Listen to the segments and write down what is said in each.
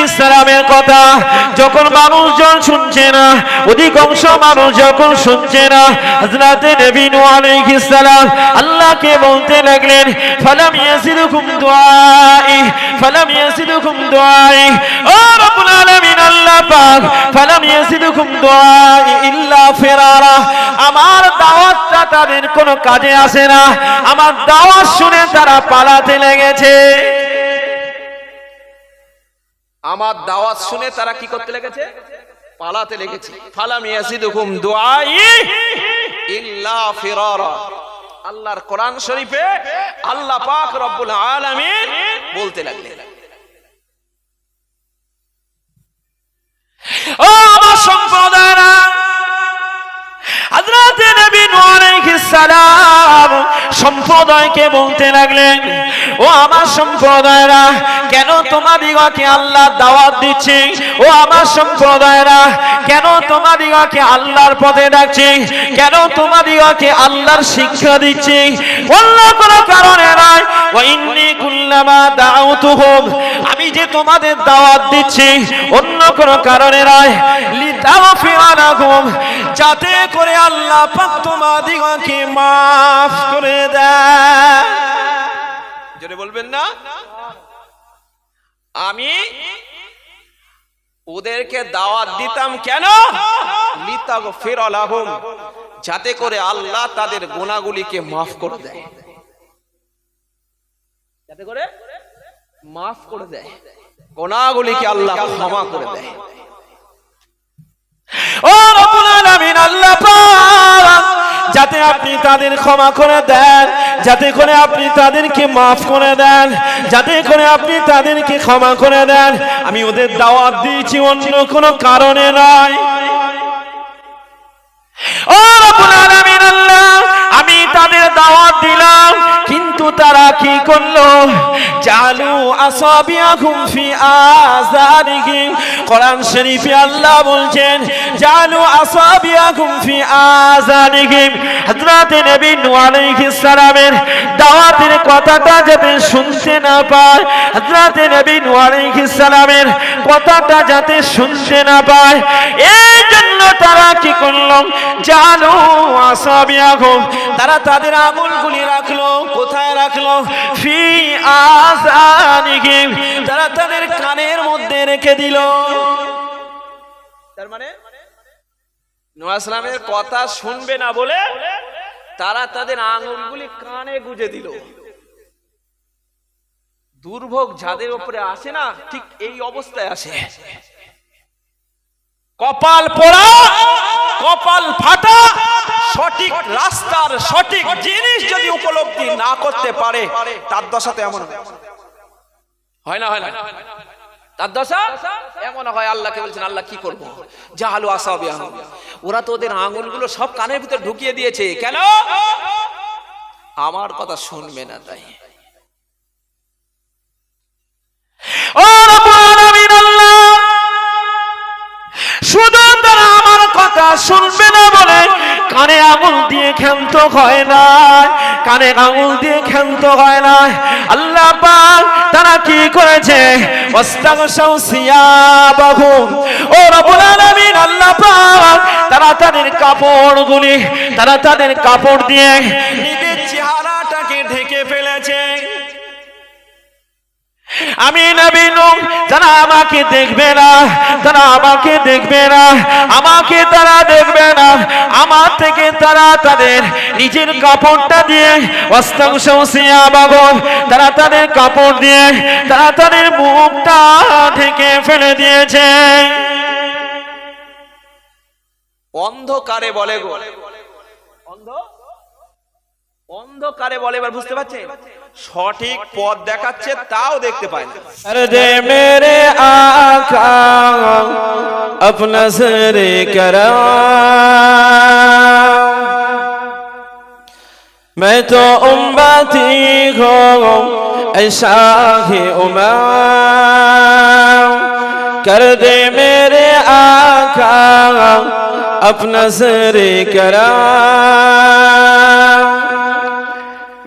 আলাইহিস সালামের কথা যখন মানুষজন শুনছে না, অধিকাংশ মানুষ যখন শুনছে না, হযরত নবী নূহ আলাইহিস সালাম আল্লাহকে বলতে লাগলেন, ফালাম ইয়াজিদুকুম দুআই, ফালাম ইয়াজিদুকুম দুআই। ও রব্বুল আলামিন আল্লাহ পাক, ফালাম ইয়াজিদুকুম দুআই ইল্লা ফিরারা। আমার দাওয়াতটা তাদের কোনো কাজে আসে না, আমার দাওয়াত শুনে তারা পালাতে লেগেছে। আমার দাওয়াত শুনে তারা কি করতে লেগেছে? পালাতে লেগেছে। ফালাম ইয়াজিদুকুম দুআই ইল্লা ফিরারা। আল্লাহর কোরআন শরীফে আল্লাহ পাক রব্বুল আলামিন বলতে লাগলেন। ও আমার সম্প্রদায়রা, হযরত নবী নূহ আলাইহিস সালাম সম্প্রদায়কে বলতে লাগলেন, ও আমার সম্প্রদায়রা, কেন তোমাদিগকে আল্লাহ দাওয়াত দিচ্ছে? ও আমার সম্প্রদায়রা, কেন তোমাদিগকে আল্লাহর পথে ডাকছে? কেন তোমাদিগকে আল্লাহর শিক্ষা দিচ্ছে? অন্য কোনো কারণে নয়। ওয়া ইন্নী কুল্লামা দাউতুহুম, আমি যে তোমাদের দাওয়াত দিচ্ছি অন্য কোনো কারণে নয়। লিতাগফিরা লাহুম, যাতে করে আল্লাহ পাক তোমাদিগকে মাফ করে দেয়। জোরে বলবেন না? আমি ওদেরকে দাওয়াত দিতাম কেন? লিতাগফিরা লাহুম, যাতে করে আল্লাহ তাদের গুনাহগুলিকে মাফ করে দেয়, যাতে করে মাফ করে দেয়, গুনাহগুলিকে আল্লাহ ক্ষমা করে দেয়। ও রব্বুল আলামিন আল্লাহ পাক, যাতে আপনি তাদের ক্ষমা করে দেন, যাতে করে আপনি তাদেরকে মাফ করে দেন, যাতে করে আপনি তাদেরকে ক্ষমা করে দেন। আমি ওদের দাওয়াত দিয়েছি অন্য কোনো কারণে নয়। ও রব্বুল আলামিন আল্লাহ, আমি তাদের দাওয়াত দিলাম, কিন্তু তারা কি করলো? জালু আসাবিয়াকুম ফি আযানিহিম। কোরআন শরীফে আল্লাহ বলছেন, জালু আসাবিয়াকুম ফি আযানিহিম। হযরত নবী নূহ আলাইহিস সালামের দাওয়াতের কথাটা যাতে শুনতে না পায়, হযরত নবী নূহ আলাইহিস সালামের কথাটা যাতে শুনতে না পায়, এই জন্য তারা কি করলো? জালু আসাবিয়াকুম, তারা তাদের আঙুলগুলি রাখলো। কোথায় রাখলো? ফি আযানিহিম, তারা তাদের কানের মধ্যে রেখে দিল। তার মানে নূহ আলাইহিস সালামের কথা শুনবে না বলে তারা তাদের আঙুলগুলি কানে গুজে দিল। দুর্ভোগ যাদের উপরে আসে না, ঠিক এই অবস্থায় আসে। কপাল পোড়া, কপাল ফাটা, সঠিক রাস্তার সঠিক জিনিস যদি উপলব্ধি না করতে পারে, তার দশাতে এমন হয় না, হয় না? তার দশা এমন হয়। আল্লাহকে বলছেন, আল্লাহ কি করবো? জাহালু আসাবিয়াহুম, ওরা তো ওদের আঙুলগুলো সব কানের ভিতর ঢুকিয়ে দিয়েছে। কেন? আমার কথা শুনবে না তাই। ও রব্বুল আলামিন আল্লাহ, শুধু তারা আমার কথা শুনবে না বলে কানে আঙুল দিয়ে ক্ষান্ত হয় না, কানে আঙুল দিয়ে ক্ষান্ত হয় না। আল্লাহ পাক তারা কি করেছে? ওয়াস্তাগশাউ সিয়াবাহুম। ও রব্বুল আলামিন আল্লাহ পাক তারা তাদের কাপড়গুলি, তারা তাদের কাপড় দিয়ে নিজের চেহারাটাকে ঢেকে ফেলেছে। আমি নবী নূহ, তারা আমাকে দেখবে না, তারা আমাকে দেখবে না, আমাকে তারা দেখবে না। আমার থেকে তারা তাদের নিজের কাপড়টা দিয়ে, ওয়াস্তাগশাউ সিয়াবাহুম, তারা তাদের কাপড় দিয়ে তারা তাদের মুখটা ঢেকে ফেলে দিয়েছে। অন্ধকারে বলে গো, অন্ধকারে বলে। এবার বুঝতে পারছেন? সঠিক পথ দেখাচ্ছে তাও দেখতে পায় না। আরে দে মেরে আকা আপনা সরে করা, मैं तो उम्मती हूँ ऐसा ही उमर, कर दे मेरे आका अपना सरे करा।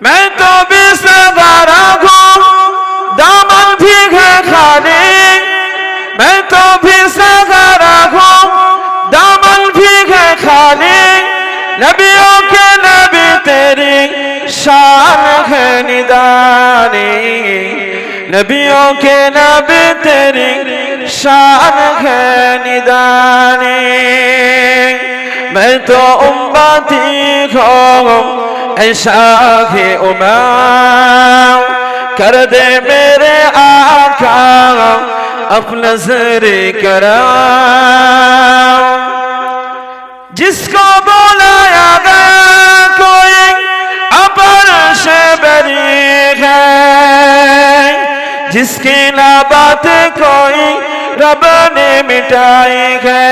मैं तो बेसहारा हूँ, दामन भीगे खाली, तो भी सहारा हूँ दामन भी है खाली नबियों के नबी तेरी शान है निदानी नबियों के नबी तेरी शान है निदानी मैं तो उम्मती हूँ ऐसा ही उमर कर दे मेरे आका अपना नज़र करम जिसको बुलाया गया कोई अपर से बरी है जिसकी ना बात कोई रब ने मिटाई है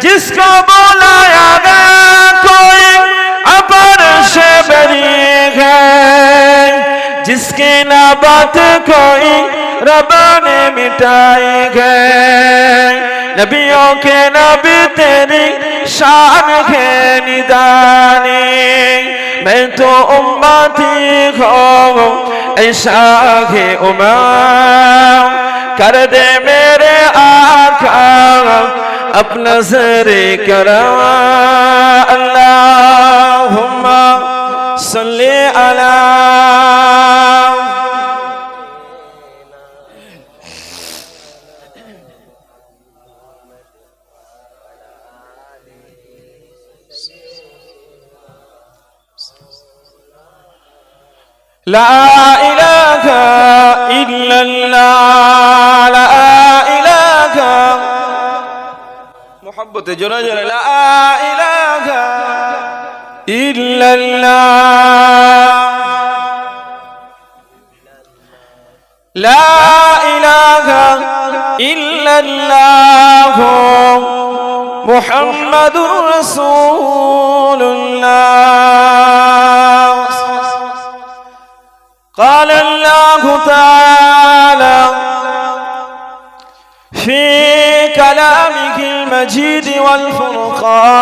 जिसको बुलाया गया कोई अपर से बरी है जिसकी ना बात कोई रब ने मिटाई है नबियों के नबी तेरी शान है निदानी मैं तो उम्मती हूँ ऐसा है उमर कर दे मेरे आका अपना नज़र करम अल्लाहुम्मा सल्ली अला ला इलाहा इल्लल्लाह ला इलाहा मोहब्बत जोरा जोरा ला इलाहा इल्लल्लाह ला इलाहा इल्लल्लाह मुहम्मदुर रसूलुल्लाह قال الله تعالى في كلامه المجيد والفرقانه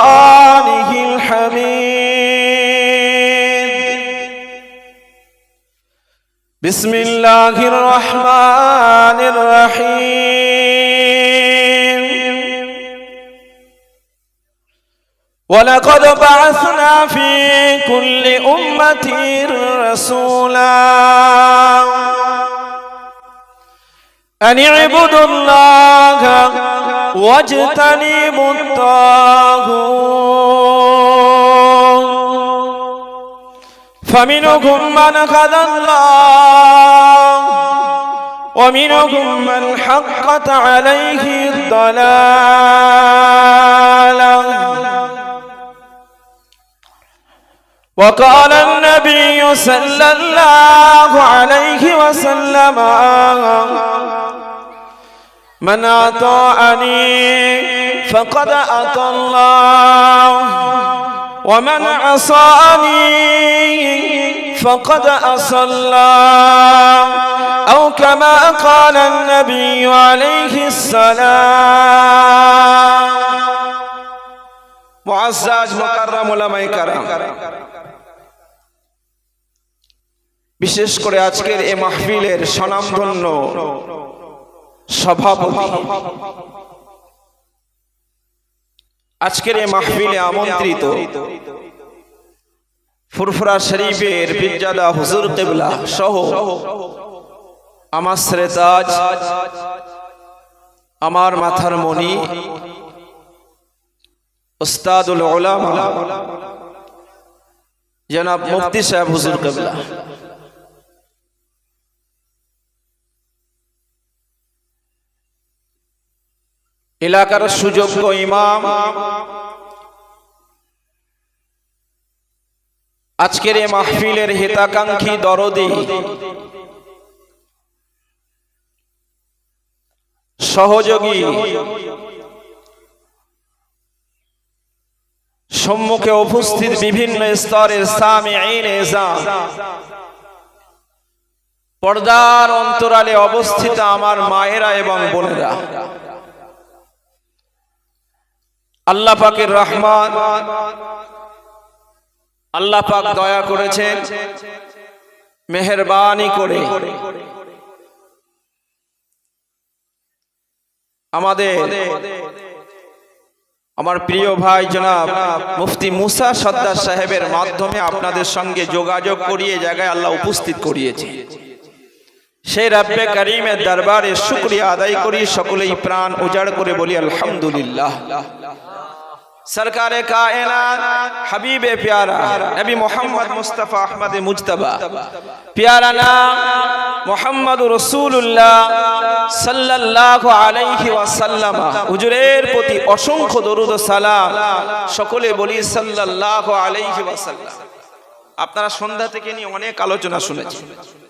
الحميد بسم الله الرحمن الرحيم ولقد بعثنا في كل أمة رسولا أن اعبدوا الله واجتنبوا الطاغوت فمنهم من هدى الله ومنهم من حقت عليه الضلالة وقال النبي صلى الله عليه وسلم من أطاعني فقد أطاع الله ومن عصاني فقد عصى الله أو كما قال النبي عليه السلام মুআজ্জাজ মুকাররম উলামায়ে কেরাম বিশেষ করে আজকের এই মাহফিলের স্বনামধন্য সভাপতি আজকের এই মাহফিলে আমন্ত্রিত ফুরফুরা শরীফের পীরজাদা হুজুর কিবলা সহ আমার শ্রেতাজ আমার মাথার মণি উস্তাদুল উলামা জনাব মুফতি সাহেব হুজুর কিবলা এলাকার সুযোগ্য ইমাম আজকের এই মাহফিলের হিতাকাঙ্ক্ষী দরদি সহযোগী সম্মুখে উপস্থিত বিভিন্ন স্তরের সামিঈন এজাম পর্দার অন্তরালে অবস্থিত আমার মায়েরা এবং বোনেরা আল্লাহ পাকের রহমান আল্লাহ পাক দয়া করেছেন মেহেরবানি করে আমার প্রিয় ভাই জনাব মুফতি মুসা সর্দার সাহেবের মাধ্যমে আপনাদের সঙ্গে যোগাযোগ করিয়ে জায়গায় আল্লাহ উপস্থিত করিয়েছে। সেই রব্বে করিমের দরবারে শুকরিয়া আদায় করি, সকলেই প্রাণ উজাড় করে বলি আলহামদুলিল্লাহ। সরকারে কায়নাত হাবিবে প্যারা নবী মোহাম্মদ মুস্তাফা আহমদ মুজতবা প্যারা নাম মুহাম্মদুর রাসূলুল্লাহ সাল্লাল্লাহু আলাইহি ওয়াসাল্লাম হুজুরের প্রতি অসংখ্য দরুদ ও সালাম। সকলে বলি সাল্লাল্লাহু আলাইহি ওয়াসাল্লাম। আপনারা সন্ধ্যা থেকে নিয়ে অনেক আলোচনা শুনেছেন,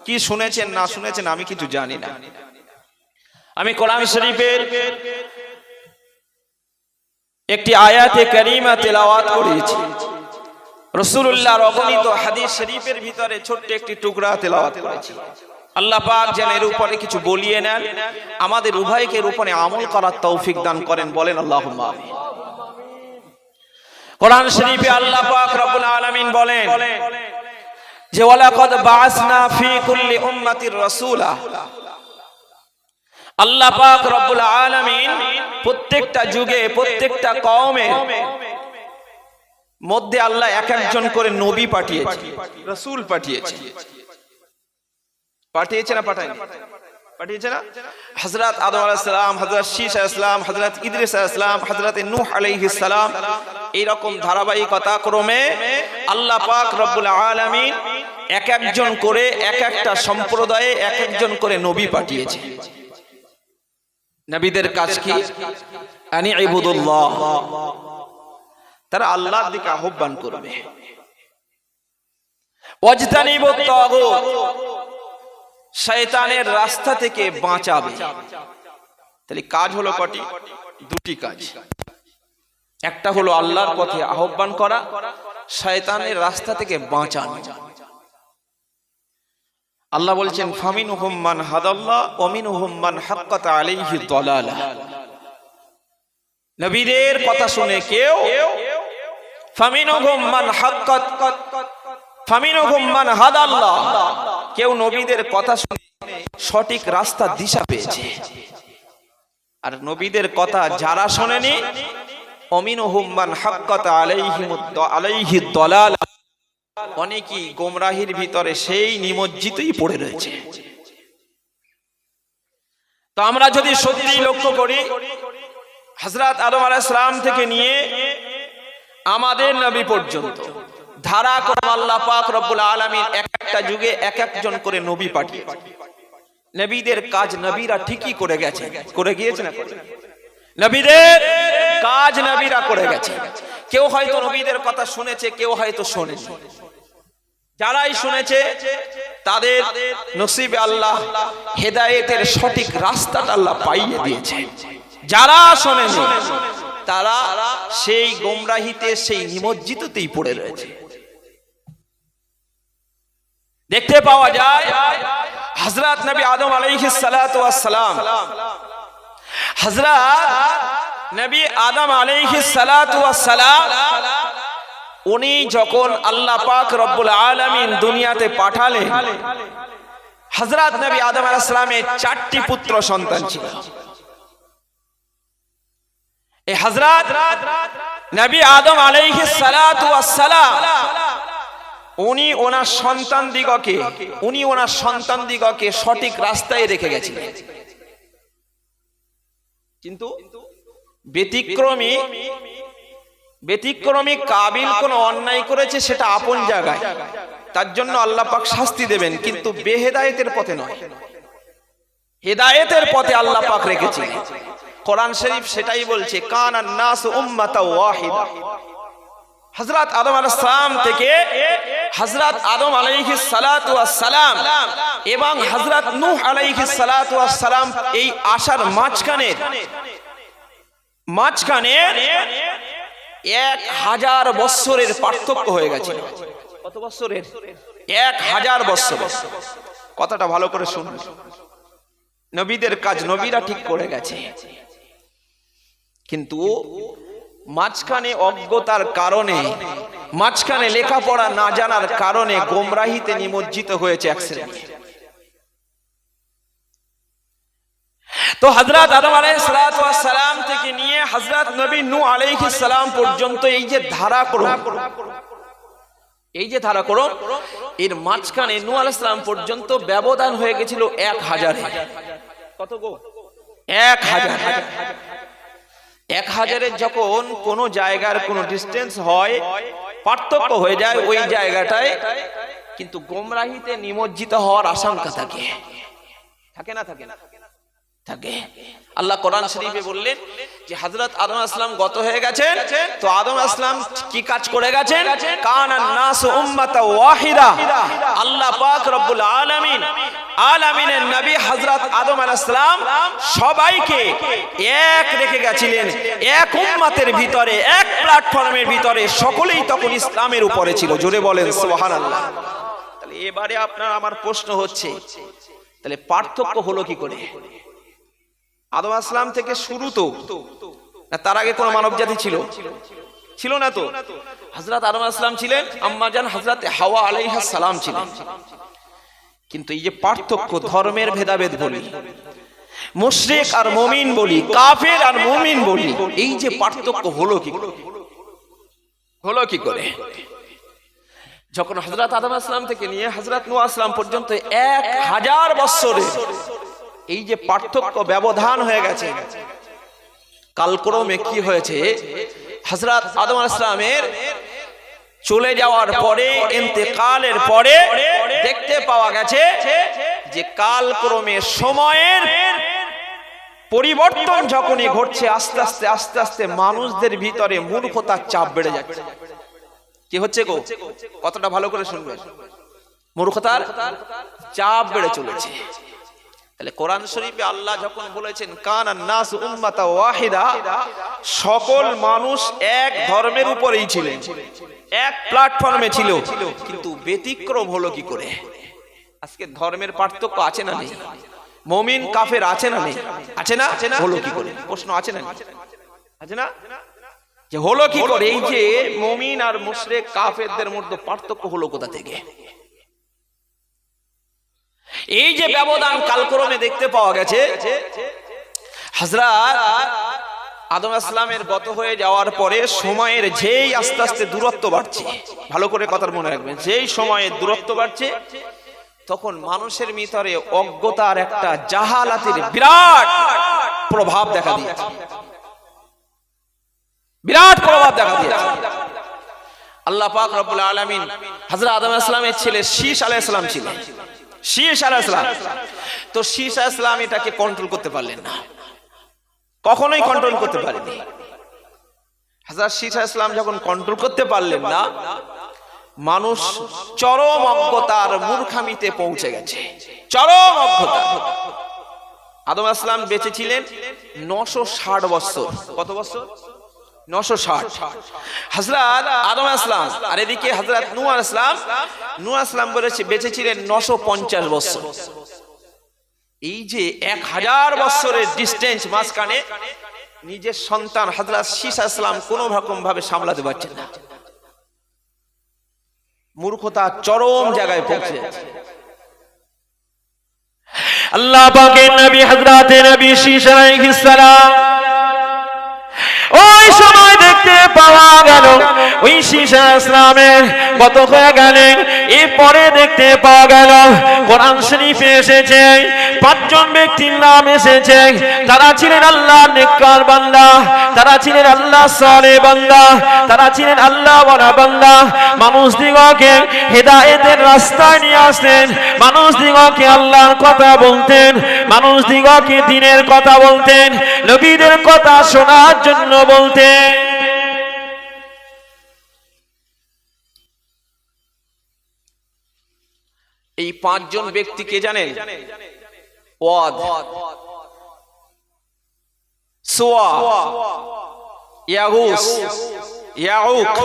কি শুনেছেন না শুনেছেন আমি কিছু জানি না। আমি কোরআন শরীফের একটি আয়াতে কারিমা তেলাওয়াত করেছি, রাসূলুল্লাহর অগণিত হাদিস শরীফের ভিতরে ছোট্ট একটি টুকরা তেলাওয়াত করেছি। আল্লাহ পাক যেন এর উপরে কিছু বলিয়ে নেন, আমাদের উভয়কে এর উপরে আমল করার তৌফিক দান করেন, বলেন আল্লাহুম্মা আমিন। কোরআন শরীফে আল্লাহ পাক রব্বুল আলামিন বলেন যে ওয়ালাকাদ বাআসনা ফি কুল্লি উম্মাতির রাসূলা। আল্লাহ পাক রব্বুল আলামিন প্রত্যেকটা যুগে প্রত্যেকটা কওমের মধ্যে আল্লাহ এক একজন করে নবী পাঠিয়েছে, রাসূল পাঠিয়েছে। পাঠিয়েছে না পাঠায়নি? পাঠিয়েছে না? হযরত আদম আলাইহিস সালাম, হযরত শীশ আলাইহিস সালাম, হযরত ইদ্রিস আলাইহিস সালাম, হযরত নূহ আলাইহিস সালাম, এই রকম ধারাবাহিকতা ক্রমে আল্লাহ পাক রব্বুল আলামিন এক একজন করে এক একটা সম্প্রদায়ে এক একজন করে নবী পাঠিয়েছে। নবীদের কাজ কি? আনি ইবুদুল্লাহ, তারা আল্লাহর দিকে আহ্বান করবে। ওয়াজতানিবুত তাগুত, শয়তানের রাস্তা থেকে বাঁচাবে। তাহলে কাজ হলো কটি? দুটি কাজ। একটা হলো আল্লাহর পথে আহ্বান করা, শয়তানের রাস্তা থেকে বাঁচানো। আল্লাহ বলছেন ফামিনহুম মান হাদাল্লাহ ওয়া মিনহুম মান হাক্কাত আলাইহি দালালাহ। নবীদের কথা শুনে কেউ ফামিনহুম মান হাক্কাত ফামিনহুম মান হাদাল্লাহ, কেউ নবীদের কথা শুনে সঠিক রাস্তা দিশা পেয়েছে। আর নবীদের কথা যারা শোনেনি অমিনহুম মান হাক্কাত আলাইহি দালালাহ, অনেকেই গোমরাহির ভিতরে সেই নিমজ্জিতই পড়ে রয়েছে। তো আমরা যদি সত্যি লক্ষ্য করি, হযরত আদম আলাইহিস সালাম থেকে নিয়ে আমাদের নবী পর্যন্ত ধারাক্রমে আল্লাহ পাক রব্বুল আলামিন এক একটা যুগে এক একজন করে নবী পাঠিয়েছে। নবীদের কাজ নবীরা ঠিকই করে গেছে, করে গিয়েছে না? নবীদের কাজ নবীরা করে গেছে। কেউ হয়তো নবীদের কথা শুনেছে, কেউ হয়তো শোনেনি। যারাই শুনেছে তাদের নসিবে আল্লাহ হেদায়েতের সঠিক রাস্তাটা আল্লাহ পাইয়ে দিয়েছে। যারা শোনেনি তারা সেই গোমরাহিতে সেই নিমজ্জিততেই পড়ে রয়েছে। দেখতে পাওয়া যায় হযরত নবী আদম আলাইহিস সালাতু ওয়াস সালাম, হযরত নবী আদম আলাইহিস সালাতু ওয়াস সালাম, উনি যখন আল্লাহ পাক রব্বুল আলামিন দুনিয়াতে পাঠালেন, হযরত নবী আদম আলাইহিস সালামের 4টি পুত্র সন্তান ছিল। এই হযরত নবী আদম আলাইহিস সালাতু ওয়াস সালাম উনি ওনার সন্তান দিগকে সঠিক রাস্তায় রেখে গেছিলেন। কিন্তু ব্যতিক্রমী কাবিল কোন অন্যায় করেছে, সেটা আপন জায়গায়, তার জন্য আল্লাহ পাক শাস্তি দেবেন, কিন্তু বেহেদায়েতের পথে নয়, হেদায়েতের পথে আল্লাহ পাক রেখেছেন। কোরআন শরীফ সেটাই বলছে, কানান নাসু উম্মাতাও ওয়াহিদা। হযরত আদম আলাইহিস সালাম থেকে হযরত আদম আলাইহিস সালাতু ওয়াস সালাম এবং হযরত নূহ আলাইহিস সালাতু ওয়াস সালাম, এই আশার মাঝখানে 1000 বছরের পার্থক্য হয়ে গেছে। কত বছরের? 1000 বছর। কথাটা ভালো করে শুনুন। নবীদের কাজ নবীরা ঠিক করে গেছে, কিন্তু মাঝখানে অজ্ঞতার কারণে, মাঝখানে লেখাপড়া না জানার কারণে গোমরাহিতে নিমজ্জিত হয়েছে এক শ্রেণী। তো হযরত আদম আলাইহিস সালাম থেকে নিয়ে হযরত নবী নূহ আলাইহিস সালাম পর্যন্ত এই যে ধারাক্রম, এর মাঝখানে নূহ আলাইহিস সালাম পর্যন্ত ব্যবধান হয়ে গেছিল 1000। কত গো? 1000। 1000-এর যখন কোন জায়গার কোন ডিসটেন্স হয়, পার্থক্য হয়ে যায়, ওই জায়গাটায় কিন্তু গোমরাহিতে নিমজ্জিত হওয়ার আশঙ্কা থাকে। থাকে না? থাকে। আল্লাহ কোরআন শরীফে বললেন যে হযরত আদম আলাইহিস সালাম গত হয়ে গেছেন, তো আদম আলাইহিস সালাম কি কাজ করে গেছেন? কানান নাসু উম্মাতাও ওয়াহিদা। আল্লাহ পাক রব্বুল আলামিনের নবী হযরত আদম আলাইহিস সালাম সবাইকে এক রেখে গেছিলেন, এক উম্মতের ভিতরে, এক প্ল্যাটফর্মের ভিতরে, সকলেই তখন ইসলামের উপরে ছিল। জোরে বলেন সুবহানাল্লাহ। তাহলে এবারে আপনার আমার প্রশ্ন হচ্ছে, তাহলে পার্থক্য হলো কি করে? আদম আলাইহিস সালাম থেকে শুরু তো না, তার আগে কোন মানব জাতি ছিল না তো? হযরত আদম আলাইহিস সালাম ছিলেন, আম্মা জান হযরত হাওয়া আলাইহিস সালাম ছিলেন। কিন্তু এই যে পার্থক্য, ধর্মের ভেদাভেদ বলি, মুশরিক আর মুমিন বলি, কাফের আর মুমিন বলি, এই যে পার্থক্য হলো কি করে? যখন হযরত আদম আলাইহিস সালাম থেকে নিয়ে হযরত নূহ আলাইহিস সালাম পর্যন্ত 1000 বছরে এই যে পার্থক্য, ব্যবধান হয়ে গেছে, কালক্রমে কি হয়েছে? হযরত আদম আলাইহিস সালামের চলে যাওয়ার পরে, ইন্তেকালের পরে দেখতে পাওয়া গেছে যে কালক্রমে সময়ের পরিবর্তন যখনই ঘটছে, আস্তে আস্তে মানুষদের ভিতরে মূর্খতার চাপ বেড়ে যাচ্ছে। কি হচ্ছে গো? কতটা ভালো করে শুনবেন। মূর্খতার চাপ বেড়ে চলেছে। তাহলে কোরআন শরীফে আল্লাহ যখন বলেছেন কানান নাসু উম্মাতাও ওয়াহিদা, সকল মানুষ এক ধর্মের উপরেই ছিলেন, এক প্ল্যাটফর্মে ছিল, কিন্তু ব্যতিক্রম হলো কি করে? আজকে ধর্মের পার্থক্য আছে না নেই? মুমিন কাফের আছে না নেই? আছে না? হলো কি করে? প্রশ্ন আছে না? আছে না? যে হলো কি করে? এই যে মুমিন আর মুশরিক কাফেরদের মধ্যে পার্থক্য হলো কোথা থেকে? এই যে ব্যবধান কালক্রমে দেখতে পাওয়া গেছে, হযরত আদম আলাইহিস সালামের গত হয়ে যাওয়ার পরে সময়ের যেই আস্তে আস্তে দূরত্ব বাড়ছে, ভালো করে কথা মনে রাখবেন, যেই সময়ের দূরত্ব বাড়ছে, তখন মানুষের ভিতরে অজ্ঞতার একটা, জাহালাতের বিরাট প্রভাব দেখা দিয়েছে। আল্লাহ পাক রব্বুল আলামিন হযরত আদম আলাইহিস সালামের ছেলে শীস আলাইহিস সালাম ছিলেন। শীস আলাইহিস সালাম, তো শীস আলাইহিস সালাম এটাকে কন্ট্রোল করতে পারলেন না, কখনোই কন্ট্রোল করতে পারেনি। হযরত শীস আলাইহিস সালাম যখন কন্ট্রোল করতে পারলেন না, মানুষ চরম অজ্ঞতার মূর্খামিতে পৌঁছে গেছে, চরম অজ্ঞতা। আদম আলাইহিস সালাম বেঁচে ছিলেন 960 বছর। কত বছর? 960। হযরত আদম আলাইহিস সালাম, আর এদিকে হযরত নূহ আলাইহিস সালাম বেঁচে ছিলেন 950 বছর। এই যে 1000 বছরের ডিসটেন্স মাঝখানে, নিজের সন্তান হযরত শীস আলাইহিস সালাম কোনো রকম ভাবে সামলাতে পারছেন না, মূর্খতা চরম জায়গায় পৌঁছে যাচ্ছে। আল্লাহ পাকের নবী হযরত নবী শীস আলাইহিস সালাম ওই সময় দেখতে পাওয়া গেল ওই শীস আলাইহিস সালামের গত হয়ে গেলেন। এরপরে দেখতে পাওয়া গেল কোরআন শরীফে এসেছে 5 জন ব্যক্তির নাম এসেছে, তারা ছিলেন আল্লাহর নেককার বান্দা, তারা ছিলেন আল্লাহর সালেহ বান্দা, তারা ছিলেন আল্লাহওয়ালা বান্দা। মানুষ দিগকে হেদায়েতের রাস্তায় নিয়ে আসতেন, মানুষ দিগকে আল্লাহর কথা বলতেন, মানুষ দিগকে দ্বীনের কথা বলতেন, নবীদের কথা শোনার জন্য বলতেন। এই 5 জন ব্যক্তি কে জানেন? ওয়াদ, সুয়া, ইয়াগুস, ইয়াউক,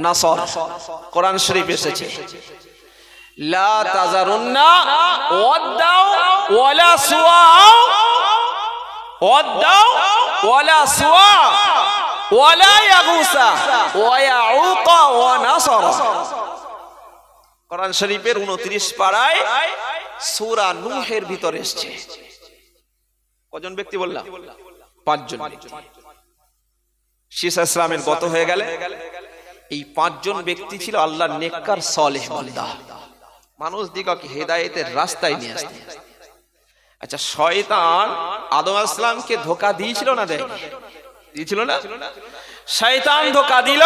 নাসর। কোরআন শরীফ এসেছে লা তাজারুন্না ওয়াদাও ওয়ালা সুয়া, ওয়াদাও ওয়ালা সুয়া ওয়ালা ইয়াগুসা ওয়া ইয়াউকা ওয়া নাসর। কোরআন শরীফের 29 পারায় সূরা নূহের ভিতরে এসেছে। কজন ব্যক্তি বললাম? 5 জন ব্যক্তি। ঈসা ইসলামের গত হয়ে গেলে এই 5 জন ব্যক্তি ছিল আল্লাহর নেককার সালেহ বান্দা, মানুষ দিগকে হেদায়েতের রাস্তায় নিয়ে আসতে। আচ্ছা, শয়তান আদম আলাইহিস সালামকে ধোঁকা দিয়েছিল না দেয়নি? দিয়েছিল না? শয়তান ধোঁকা দিল।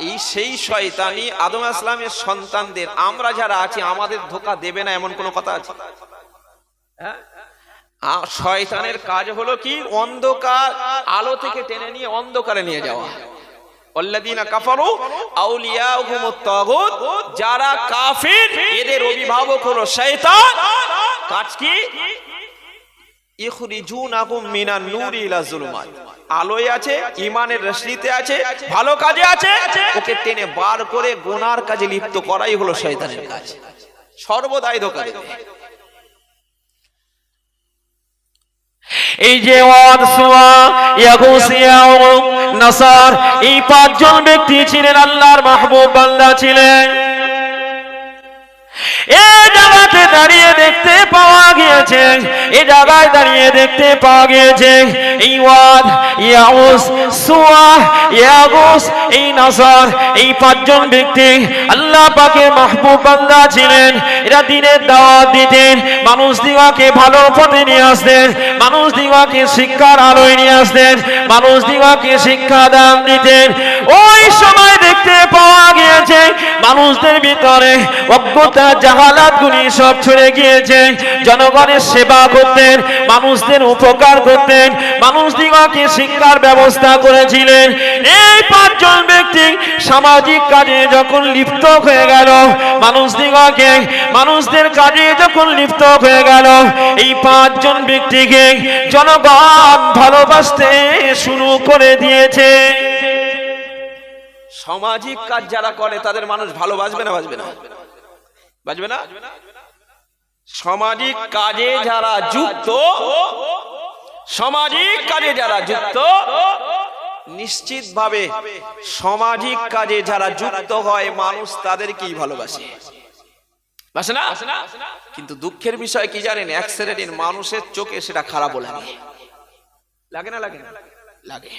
এই সেই শয়তানি আদম আলাইহিস সালামের সন্তানদের, আমরা যারা আছি আমাদের ধোঁকা দেবে না এমন কোন কথা আছে? হ্যাঁ, শয়তানের কাজ হলো কি? অন্ধকার আলো থেকে টেনে নিয়ে অন্ধকারে নিয়ে যাওয়া। আল্লাযীনা কাফারু আউলিয়াউহুমুত তাগুত, যারা কাফির এদের অভিভাবক হলো শয়তান। কাজ কি? ইখরিজুনাহুম মিনান নূরি ইলা যুলুমাত, আলোয় আছে, ঈমানের রশনিতে আছে, ভালো কাজে আছে, ওকে টেনে বার করে গুনার কাজে লিপ্ত করাই হলো শয়তানের কাজ। সর্বদাই ধোঁকা দেবে। এই যে ওয়াদ, সুয়া, ইয়াগুস, ইয়াউক, নাসার, এই 5 জন ব্যক্তি ছিলেন আল্লাহর মাহবুব বান্দা ছিলেন। এই জায়গাতে দাঁড়িয়ে দেখতে পাওয়া গিয়েছে, এই জায়গায় দাঁড়িয়ে দেখতে পাওয়া গিয়েছে এই ওয়াদ, ইয়াউস, সুয়া, ইয়াগুস, এই নাসার, এই 5 জন ব্যক্তি আল্লাহ পাকের মাহবুব বান্দা ছিলেন। এরা দিনের দাওয়াত দিতেন, মানুষ দিগকে ভালো পথে নিয়ে আসতেন, মানুষ দিগকে শিক্ষার আলোয় নিয়ে আসতেন, মানুষ দিগকে শিক্ষা দান দিতেন। ওই সময় দেখতে পাওয়া গিয়েছে মানুষদের ভিতরে অজ্ঞতা, জাহালাত গুলি সব ছড়ে গিয়েছে। জনগণের সেবা করতেন, মানুষদের উপকার করতেন, মানুষ দিগকে শিক্ষার ব্যবস্থা করেছিলেন। এই 5 জন ব্যক্তি সামাজিক কাজে যখন লিপ্ত হয়ে গেল, মানুষ দিগকে মানুষদের কাজে যখন লিপ্ত হয়ে গেল, এই 5 জন ব্যক্তিকে জনগণ ভালোবাসতে শুরু করে দিয়েছে। সামাজিক কাজ যারা করে তাদের মানুষ ভালোবাসবে না? বাসবে না? বাসবে না? সামাজিক কাজে যারা যুক্ত, সামাজিক কাজে যারা যুক্ত, নিশ্চিতভাবে সামাজিক কাজে যারা যুক্ত হয় মানুষ তাদেরকেই ভালোবাসে, বাসে না? কিন্তু দুঃখের বিষয় কি জানেন? এক শ্রেণীর মানুষের চোখে সেটা খারাপ লাগে। লাগে না? লাগে না? লাগে।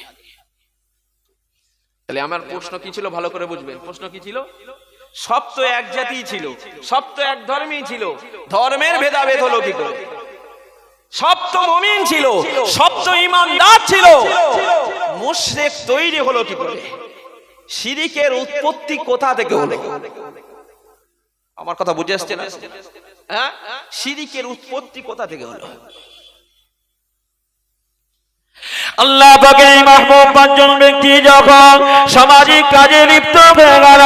তাহলে আমার প্রশ্ন কি ছিল ভালো করে বুঝবেন। প্রশ্ন কি ছিল? সব তো এক জাতি ছিল, সব তো এক ধর্মই ছিল, ধর্মের ভেদাভেদ হলো কি করে? সব তো মুমিন ছিল, সব তো ঈমানদার ছিল, মুশরিক তৈরি হলো কি করে? শিরকের উৎপত্তি কোথা থেকে হলো? আমার কথা বুঝে আসছে না? হ্যাঁ, শিরকের উৎপত্তি কোথা থেকে হলো? আল্লাহ পাকের এই মাহবুব 5 জন ব্যক্তি যখন সামাজিক কাজে লিপ্ত হয়ে গেল,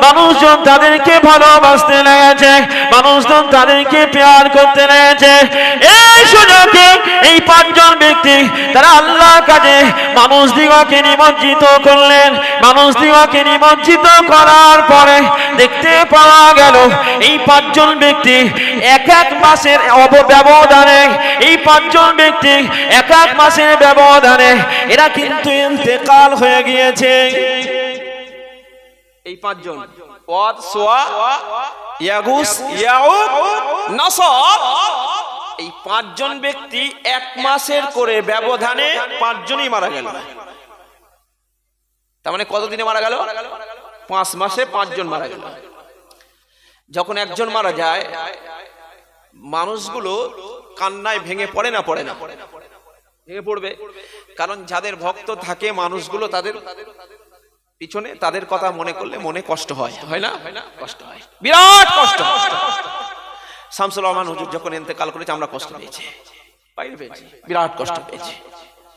মানুষজন তাদেরকে ভালোবাসতে লেগেছে, মানুষজন তাদেরকে প্যার করতে লেগেছে। এই সুযোগে এই 5 জন ব্যক্তি তারা আল্লাহর কাজে মানুষ দিগকে নিমজ্জিত করলেন। মানুষ দিগকে নিমজ্জিত করার পরে দেখতে পাওয়া গেল এই 5 জন ব্যক্তি এক মাসের ব্যবধানে, এই 5 জন ব্যক্তি এক মাসের ব্যবধানে এরা কিন্তু ইন্তেকাল হয়ে গিয়েছে। এই 5 জন ওয়াদ, সুয়া, ইয়াগুস, ইয়াউক, নাসার, এই 5 জন ব্যক্তি 1 মাসের করে ব্যবধানে 5 জনই মারা গেল। তার মানে কতদিনে মারা গেল? 5 মাসে 5 জন মারা গেল। যখন একজন মারা যায় মানুষগুলো কান্নায় ভেঙে পড়ে না? পড়ে না? ভেঙে পড়বে। কারণ যাদের ভক্ত থাকে মানুষগুলো তাদের পিছনে, তাদের কথা মনে করলে মনে কষ্ট হয়, হয় না? কষ্ট হয়, বিরাট কষ্ট। শামসুল রহমান হুজুর যখন ইন্তেকাল করেছে আমরা কষ্ট পেয়েছি, পেয়েছি, বিরাট কষ্ট পেয়েছি,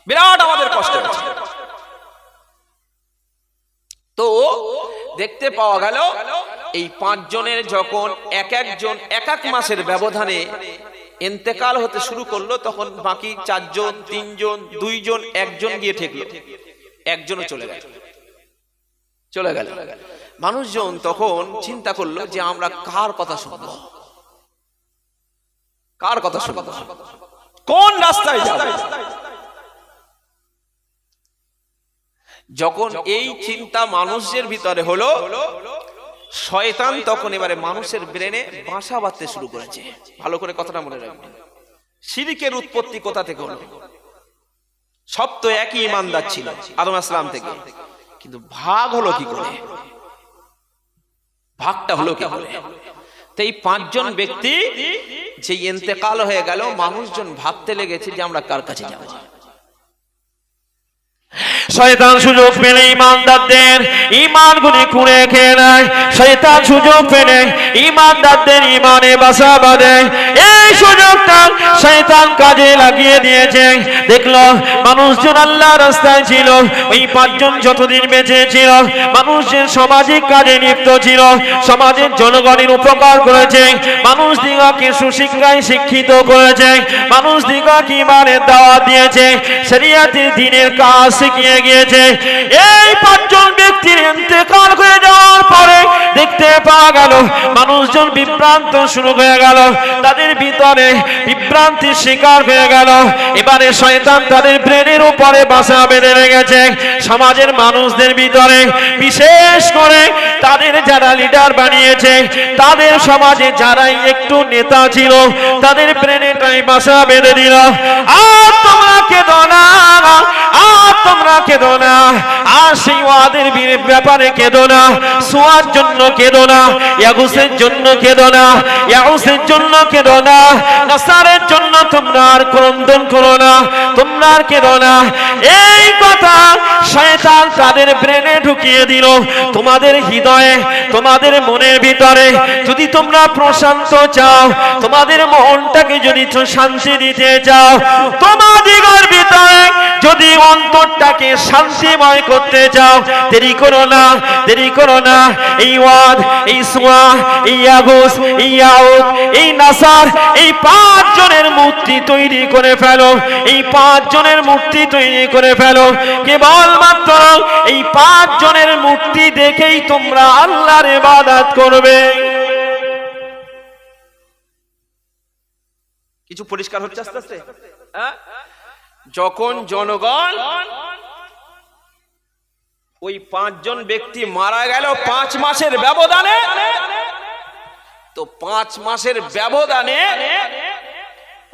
বিরাট আমাদের কষ্ট হয়েছে। তো দেখতে পাওয়া গেল এই 5 জনের যখন এক একজন এক এক মাসের ব্যবধানে ইন্তেকাল হতে শুরু করলো, তখন বাকি 4 জন, 3 জন, 2 জন, 1 জন গিয়ে ঠেকলো, একজনও চলে গেল। মানুষজন তখন চিন্তা করলো যে আমরা কার কথা শুনবো, কার কথা শুনবো, কোন রাস্তায় যাব? যখন এই চিন্তা মানুষের ভিতরে হলো, শয়তান তখন এবারে মানুষের ব্রেনে বাসা বাঁধতে শুরু করেছে। ভালো করে কথাটা মনে রাখবেন। শিরিকের উৎপত্তি কোথা থেকে হলো? সব তো একই ইমানদার ছিল আদম আলাইহিস সালাম থেকে, কিন্তু ভাগ হলো কি করে? ভাগটা হলো কি করে? তো এই পাঁচজন ব্যক্তি যে ইন্তেকাল হয়ে গেল, মানুষজন ভাবতে লেগেছে যে আমরা কার কাছে যাব। শয়তান সুযোগ পেলে ইমানদারদের ঈমানগুলি কুড়ে খেয়ে নেয়। শয়তান সুযোগ পেলে ইমানদারদের ঈমানে বাসা বাঁধে। এই সুযোগটা শয়তান কাজে লাগিয়ে দিয়েছে। দেখলো মানুষজন আল্লাহর রাস্তায় ছিল, ওই পাঁচজন যতদিন বেঁচে ছিল মানুষের সামাজিক কাজে লিপ্ত ছিল, সমাজের জনগণের উপকার করেছে, মানুষ দিগকে সুশিক্ষায় শিক্ষিত করেছে, মানুষ দিগকে ঈমানের দাওয়াত দিয়েছে, শরিয়তের দ্বীনের কাজ শিখিয়ে গিয়েছে। এই পাঁচজন ব্যক্তির ইন্তেকাল হয়ে যাওয়ার পরে দেখতে পাওয়া গেল মানুষজন বিভ্রান্ত শুরু হয়ে গেল, তাদের ভিতরে বিভ্রান্তির শিকার হয়ে গেল। এবারে শয়তান তাদের ব্রেনের উপরে বাসা বেঁধে রেখেছে। সমাজের মানুষদের ভিতরে বিশেষ করে তাদের যারা লিডার বানিয়েছে, তাদের সমাজে যারাই একটু নেতা ছিল, তাদের ব্রেনেটাই বাসা বেঁধে দিল। আর তোমরা কেঁদো না, আর তোমরা কেঁদো না, আর সেই ওয়াদের ব্যাপারে কেঁদো না, সোয়ার জন্য কেঁদো না, ইয়াগুসের জন্য কেঁদো না, ইয়াউসের জন্য কেঁদো না, নাসারের জন্য তোমরা আর ক্রন্দন করো না, তোমরা আর কেঁদো না। এই কথা শয়তান তাদের ব্রেনে ঢুকিয়ে দিল। তোমাদের হৃদয়ে, তোমাদের মনের ভিতরে যদি তোমরা প্রশান্ত চাও, তোমাদের মনটাকে যদি শান্তি দিতে চাও, তোমাদের ভিতরে যদি অন্তরটাকে শান্তিময় করতে চাও, দেরি করো না, দেরি করো না। এই ওয়াদ, এই সোয়া, এই ইয়াগুস, এই ইয়াউক, এই নাসার, এই পাঁচজনের মূর্তি তৈরি করে ফেলো, এই পাঁচজনের মূর্তি তৈরি করে ফেলো। কেবলমাত্র এই পাঁচজনের মূর্তি দেখেই তোমরা আল্লাহর ইবাদত করবে। কিছু পরিষ্কার হচ্ছে আস্তে আস্তে? যখন জনগণ ওই পাঁচজন ব্যক্তি মারা গেল 5 মাসের ব্যবধানে, তো 5 মাসের ব্যবধানে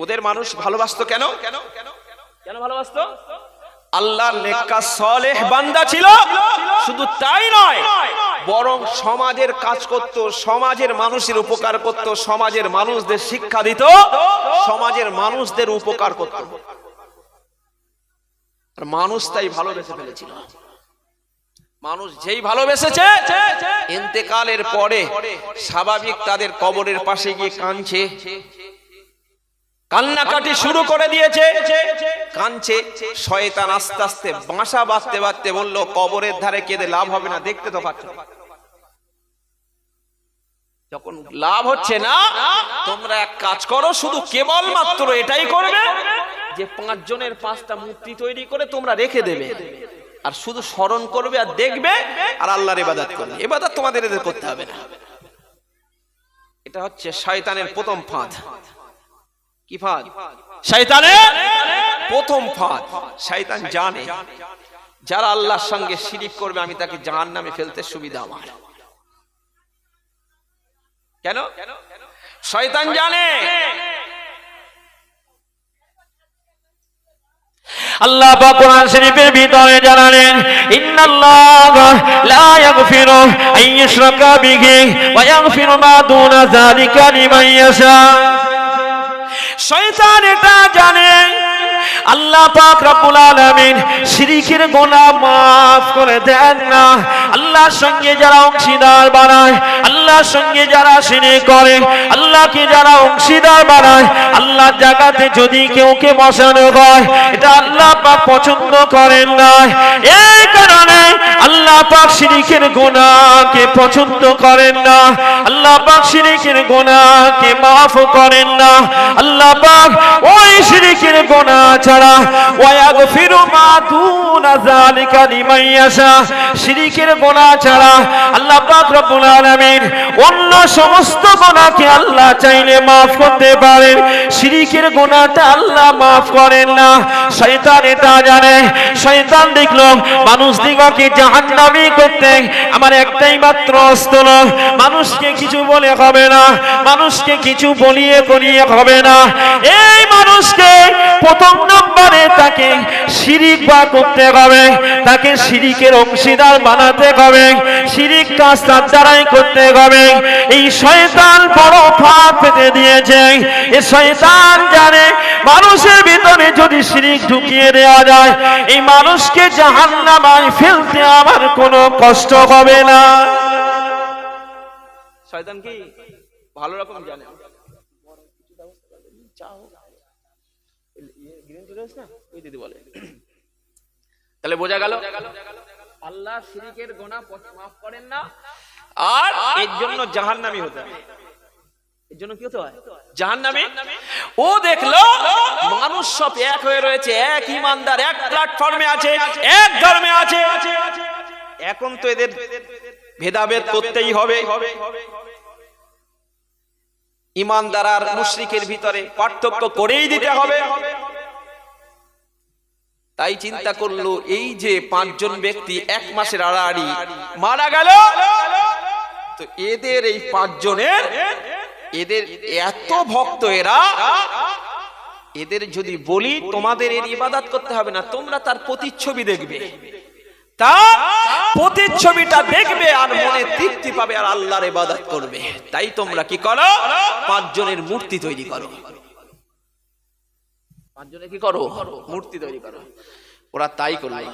ওদের মানুষ ভালোবাসতো কেন? কেন ভালোবাসতো? আল্লাহর নেককার সালেহ বান্দা ছিল। শুধু তাই নয়, বরং সমাজের কাজ করত, সমাজের মানুষের উপকার করত, সমাজের মানুষদের শিক্ষা দিত, সমাজের মানুষদের উপকার করত। আর মানুষ তাই ভালোবেসে ফেলেছিল। মানুষ যেই ভালোবেসেছে, ইন্তেকালের পরে স্বাভাবিক তাদের কবরের পাশে গিয়ে কাঁদছে, কান্নাকাটি শুরু করে দিয়েছে, কাঁদছে। শয়তান আস্তে আস্তে বাসা বাঁধতে বাঁধতে বলল, কবরের ধারে কেঁদে লাভ হবে না, দেখতে তো পাচ্ছ। যখন লাভ হচ্ছে না, তোমরা এক কাজ করো, শুধু কেবলমাত্র এটাই করবে যে 5 জনের 5টা মূর্তি তৈরি করে তোমরা রেখে দেবে, আর শুধু স্মরণ করবে আর দেখবে, আর আল্লাহর ইবাদত করবে। ইবাদত তোমাদের এদের করতে হবে না। এটা হচ্ছে শয়তানের প্রথম ফাঁদ। কি ফাঁদ? শয়তানের প্রথম ফাঁদ। শয়তান জানে যারা আল্লাহর সঙ্গে শিরিক করবে, আমি তাকে জাহান্নামে ফেলতে সুবিধা আমার। কেন? শয়তান জানে আল্লাহ পাক কোরআন শরীফের ভিতরে জানালেন, ইন্নাল্লাহা লা ইয়াগফিরু আন ইউশরাকা বিহি ওয়া ইয়াগফিরু মা দুনা যালিকা লিমান ইয়াশা। শয়তান এটা জানে আল্লাহ পাক রব্বুল আলামিন শিরকের গুনাহ maaf করে দেন না। আল্লাহর সঙ্গে যারা অংশীদার বানায়, আল্লাহর সঙ্গে যারা শিরক করে, আল্লাহকে যারা অংশীদার বানায়, আল্লাহর জায়গাতে যদি কেউকে বসানো হয়, এটা আল্লাহ পাক পছন্দ করেন না। এই কারণে আল্লাহ পাক শিরকের গুনাহকে পছন্দ করেন না, আল্লাহ পাক শিরকের গুনাহকে maaf করেন না। আল্লাহ পাক ওই শিরকের গুনাহ ছাড়া ইয়াগফিরু মা দুনা যালিকা লিমান ইয়াশা। শিরকের গুনাহ ছাড়া আল্লাহ পাক রব্বুল আলামিন অন্য সমস্ত গুনাহকে আল্লাহ চাইলে maaf করতে পারেন, শিরকের গুনাহটা আল্লাহ maaf করেন না। শয়তান এটা জানে। শয়তান দেখলো মানুষ দিগকে জাহান্নামী করতে আমার একটাই মাত্র অস্ত্র, মানুষকে কিছু বলে হবে না, মানুষকে কিছু বলিয়ে করিয়ে হবে না। এই মানুষকে প্রথম নম্বরে তাকে শিরিক বা করতে হবে, তাকে শিরিকের অংশীদার বানাতে হবে, শিরিক কাজ তার দ্বারাই করতে হবে। এই শয়তান বড় ফাঁদ পেতে দিয়েছে। এই শয়তান জানে মানুষের ভিতরে যদি শিরিক ঢুকিয়ে দেওয়া যায় এই মানুষকে জাহান্নামায় ফেলতে আমার কোনো কষ্ট হবে না। শয়তান কি ভালো রকম জানে। তাহলে বোঝা গেল আল্লাহ শিরকের গুনাহ মাফ করেন না, আর এর জন্য জাহান্নামী হতে হয়। এর জন্য কি হতে হয়? জাহান্নামী। ও দেখলো মানুষ সব এক হয়ে রয়েছে, এক ইমানদার, এক প্ল্যাটফর্মে আছে, এক ধর্মে আছে। এখন তো এদের ভেদাভেদ করতেই হবে। ইমানদার আর মুশরিকের ভিতরে পার্থক্য করেই দিতে হবে। তাই চিন্তা করলো এই যে 5 জন ব্যক্তি 1 মাসের আড়াআড়ি মারা গেল, তো এদের এই 5 জনের এদের এত ভক্ত, এদের যদি বলি তোমাদের এর ইবাদত করতে হবে না, তোমরা তার প্রতিচ্ছবি দেখবে, তার প্রতিচ্ছবিটা দেখবে আর মনে তৃপ্তি পাবে আর আল্লাহর ইবাদত করবে। তাই তোমরা কি করো? 5 জনের মূর্তি তৈরি করো। 5 জনে কি করো? মূর্তি তৈরি করো। ওরা তাই করলো।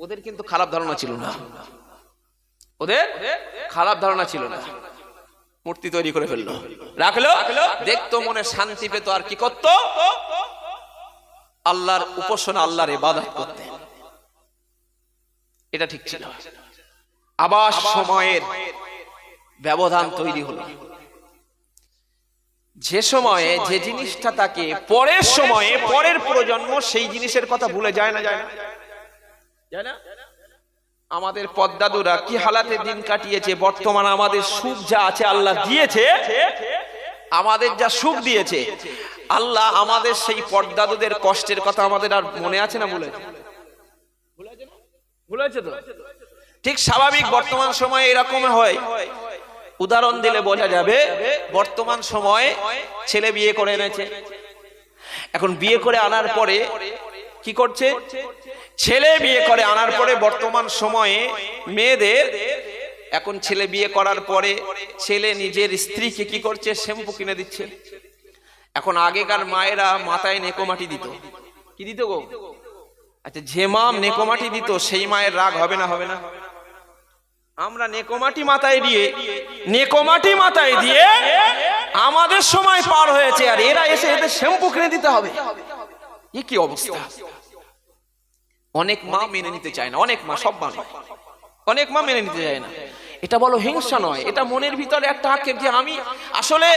ওদের কিন্তু খারাপ ধারণা ছিল না, ওদের খারাপ ধারণা ছিল না। মূর্তি তৈরি করে ফেললো, রাখলো, দেখতো মনে শান্তি পেত, আর কি করত? আল্লাহর উপাসনা, আল্লাহর ইবাদত করতে। এটা ঠিক ছিল। আবার সময়ের ব্যবধান তৈরি হলো। যে সময়ে যে জিনিসটা তাকে পরের সময়ে পরের প্রজন্ম সেই জিনিসের কথা ভুলে যায় না, যায় না, যায় না। আমাদের পদ্দাদুরা কি হালাতে দিন কাটিয়েছে, বর্তমান আমাদের সুখ যা আছে আল্লাহ দিয়েছে, আমাদের যা সুখ দিয়েছে আল্লাহ, আমাদের সেই পদ্দাদুদের কষ্টের কথা আমাদের আর মনে আছে না? ভুলেছে তো। ঠিক স্বাভাবিক বর্তমান সময়ে এরকম হয়। উদাহরণ দিলে বোঝা যাবে, বর্তমান সময়ে ছেলে বিয়ে করে এনেছে, এখন বিয়ে করে আনার পরে কি করছে? ছেলে বিয়ে করে আনার পরে বর্তমান সময়ে মেয়েদের, এখন ছেলে বিয়ে করার পরে ছেলে নিজের স্ত্রীকে কি করছে? শ্যাম্পু কিনে দিচ্ছে। এখন আগেকার মায়েরা মাথায় নেকোমাটি দিত, কি দিত গো? আচ্ছা, যে মা নেকোমাটি দিত সেই মায়ের রাগ হবে না? হবে না? আমরা নেকোমাটি মাথায় দিয়ে আমাদের সময় পার হয়েছে, আর এরা এসে এদের শ্যাম্পু কিনে দিতে হবে। এ কি অবস্থা? অনেক মা মেনে নিতে চায় না, অনেক মা, সব মা নয়, অনেক মা মেনে নিতে চায় না। এটা বলো হিংসা নয়, এটা মনের ভিতরে একটা আক্ষেপ যে আমি আসলে,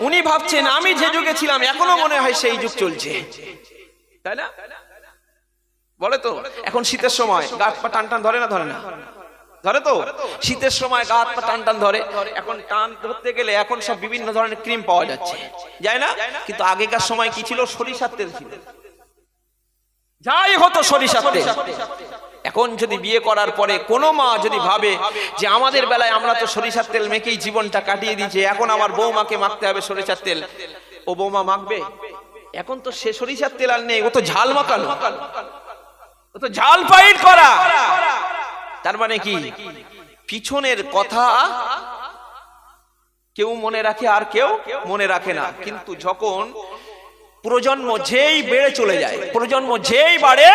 উনি ভাবছেন আমি যে যুগে ছিলাম এখনো মনে হয় সেই যুগ চলছে, তাই না? বলে তো, এখন শীতের সময় গা হাত পা টান টান ধরে না? ধরে না? ধরে তো। শীতের সময় গা হাত পা টান টান ধরে। এখন টান ধরতে গেলে এখন সব বিভিন্ন ধরনের ক্রিম পাওয়া যাচ্ছে, যায় না? কিন্তু আগেকার সময় কি ছিল? সরিষার তেল ছিল, যাই হতো সরিষার তেল। এখন যদি বিয়ে করার পরে কোনো মা যদি ভাবে যে আমাদের বেলায় আমরা তো সরিষার তেল মেখেই জীবনটা কাটিয়ে দিয়েছি, এখন আমার বৌমাকে মাখতে হবে সরিষার তেল, ও বৌমা মাখবে? এখন তো সে সরিষার তেল আর নেই, ও তো ঝাল মাখানো, ও তো ঝাল পাইট করা। তার মানে কি? পিছনের কথা কেউ মনে রাখে আর কেউ মনে রাখে না। কিন্তু যখন প্রজন্ম যেই বেড়ে চলে যায়, প্রজন্ম যেই বাড়ে,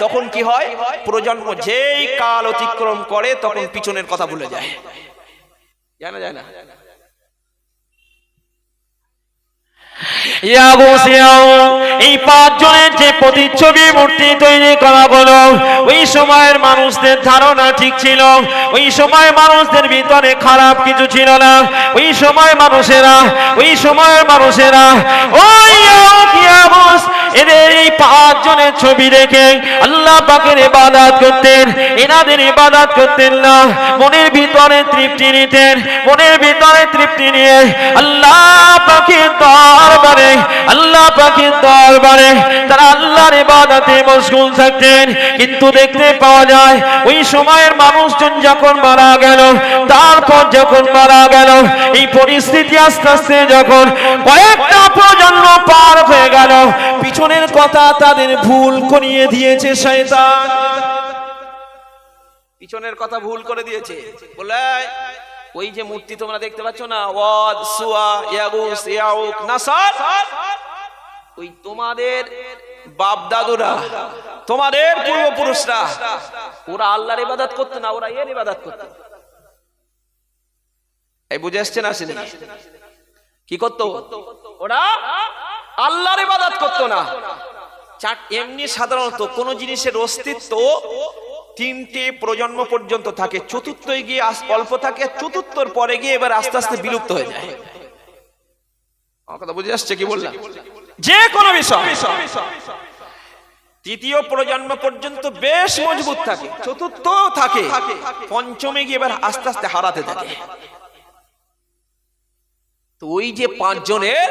তখন কি হয়? প্রজন্ম যেই কাল অতিক্রম করে তখন পিছনের কথা ভুলে যায়, জানা যায় না? এই 5 জনের যে প্রতিচ্ছবি মূর্তি তৈরি করা হলো, ওই সময়ের মানুষদের ধারণা ঠিক ছিল, ওই সময় মানুষদের ভিতরে খারাপ কিছু ছিল না। ওই সময় মানুষেরা ওই এদের এই 5 জনের ছবি দেখে আল্লাহ পাকের ইবাদত করতেন, এনাদের ইবাদত করতেন না, মনের ভিতরে তৃপ্তি নিতেন, মনের ভিতরে তৃপ্তি নিয়ে আল্লাহ পাকের দরবারে, আল্লাহ পাকের দরবারে তারা আল্লাহর ইবাদতে মশগুল থাকতেন। কিন্তু দেখতে পাওয়া যায় ওই সময়ের মানুষজন যখন মারা গেল, তারপর যখন মারা গেল, এই পরিস্থিতি আস্তে আস্তে যখন কয়েকটা প্রজন্ম পার হয়ে গেল, পিছনের কথা তাদের ভুল করিয়ে দিয়েছে শয়তান। পিছনের কথা ভুল করে দিয়েছে। বলে ওই যে মূর্তি তোমরা দেখতে পাচ্ছ না, ওয়াদ, সুয়া, ইয়াগুস, ইয়াউক, নাসার, ওই তোমাদের বাপ দাদুরা, তোমাদের পূর্বপুরুষরা, ওরা আল্লাহর ইবাদত করতো না, ওরা এর ইবাদত করতো। এই বুঝে আসছে না? আসেনি? কি করতো? ওরা আল্লাহর ইবাদত করতো না। এমনি সাধারণত কোন জিনিসের অস্তিত্ব তিনটে প্রজন্ম পর্যন্ত থাকে, চতুর্থই গিয়ে অল্প থাকে, চতুর্থর পরে গিয়ে এবার আস্তে আস্তে বিলুপ্ত হয়ে যায়। আমার কথা বুঝে আসছে কি বললাম? যে কোনো বিষয় তৃতীয় প্রজন্ম পর্যন্ত বেশ মজবুত থাকে, চতুর্থ থাকে, পঞ্চমে গিয়ে এবার আস্তে আস্তে হারাতে থাকে। তো ওই যে পাঁচজনের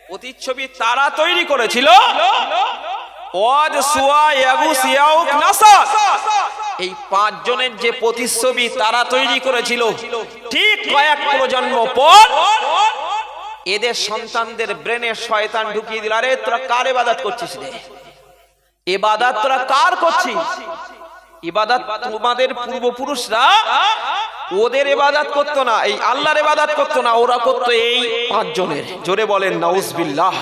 প্রতিচ্ছবি তারা তৈরি করেছিল, ওয়াদ, সুয়া, ইয়াগুস, ইয়াউক, নাসার, এই পাঁচজনের যে প্রতিচ্ছবি তারা তৈরি করেছিল, ঠিক কয়েক প্রজন্ম পর এদের সন্তানদের ব্রেনে শয়তান ঢুকিয়ে দিল, আরে তোরা কার ইবাদত করছিস রে? ইবাদত তোরা কার করছিস? ইবাদত তোমাদের পূর্বপুরুষরা ওদের ইবাদত করতো না, এই আল্লাহর ইবাদত করতো না, ওরা করতো এই পাঁচজনের। জোরে বলেন নাউজুবিল্লাহ।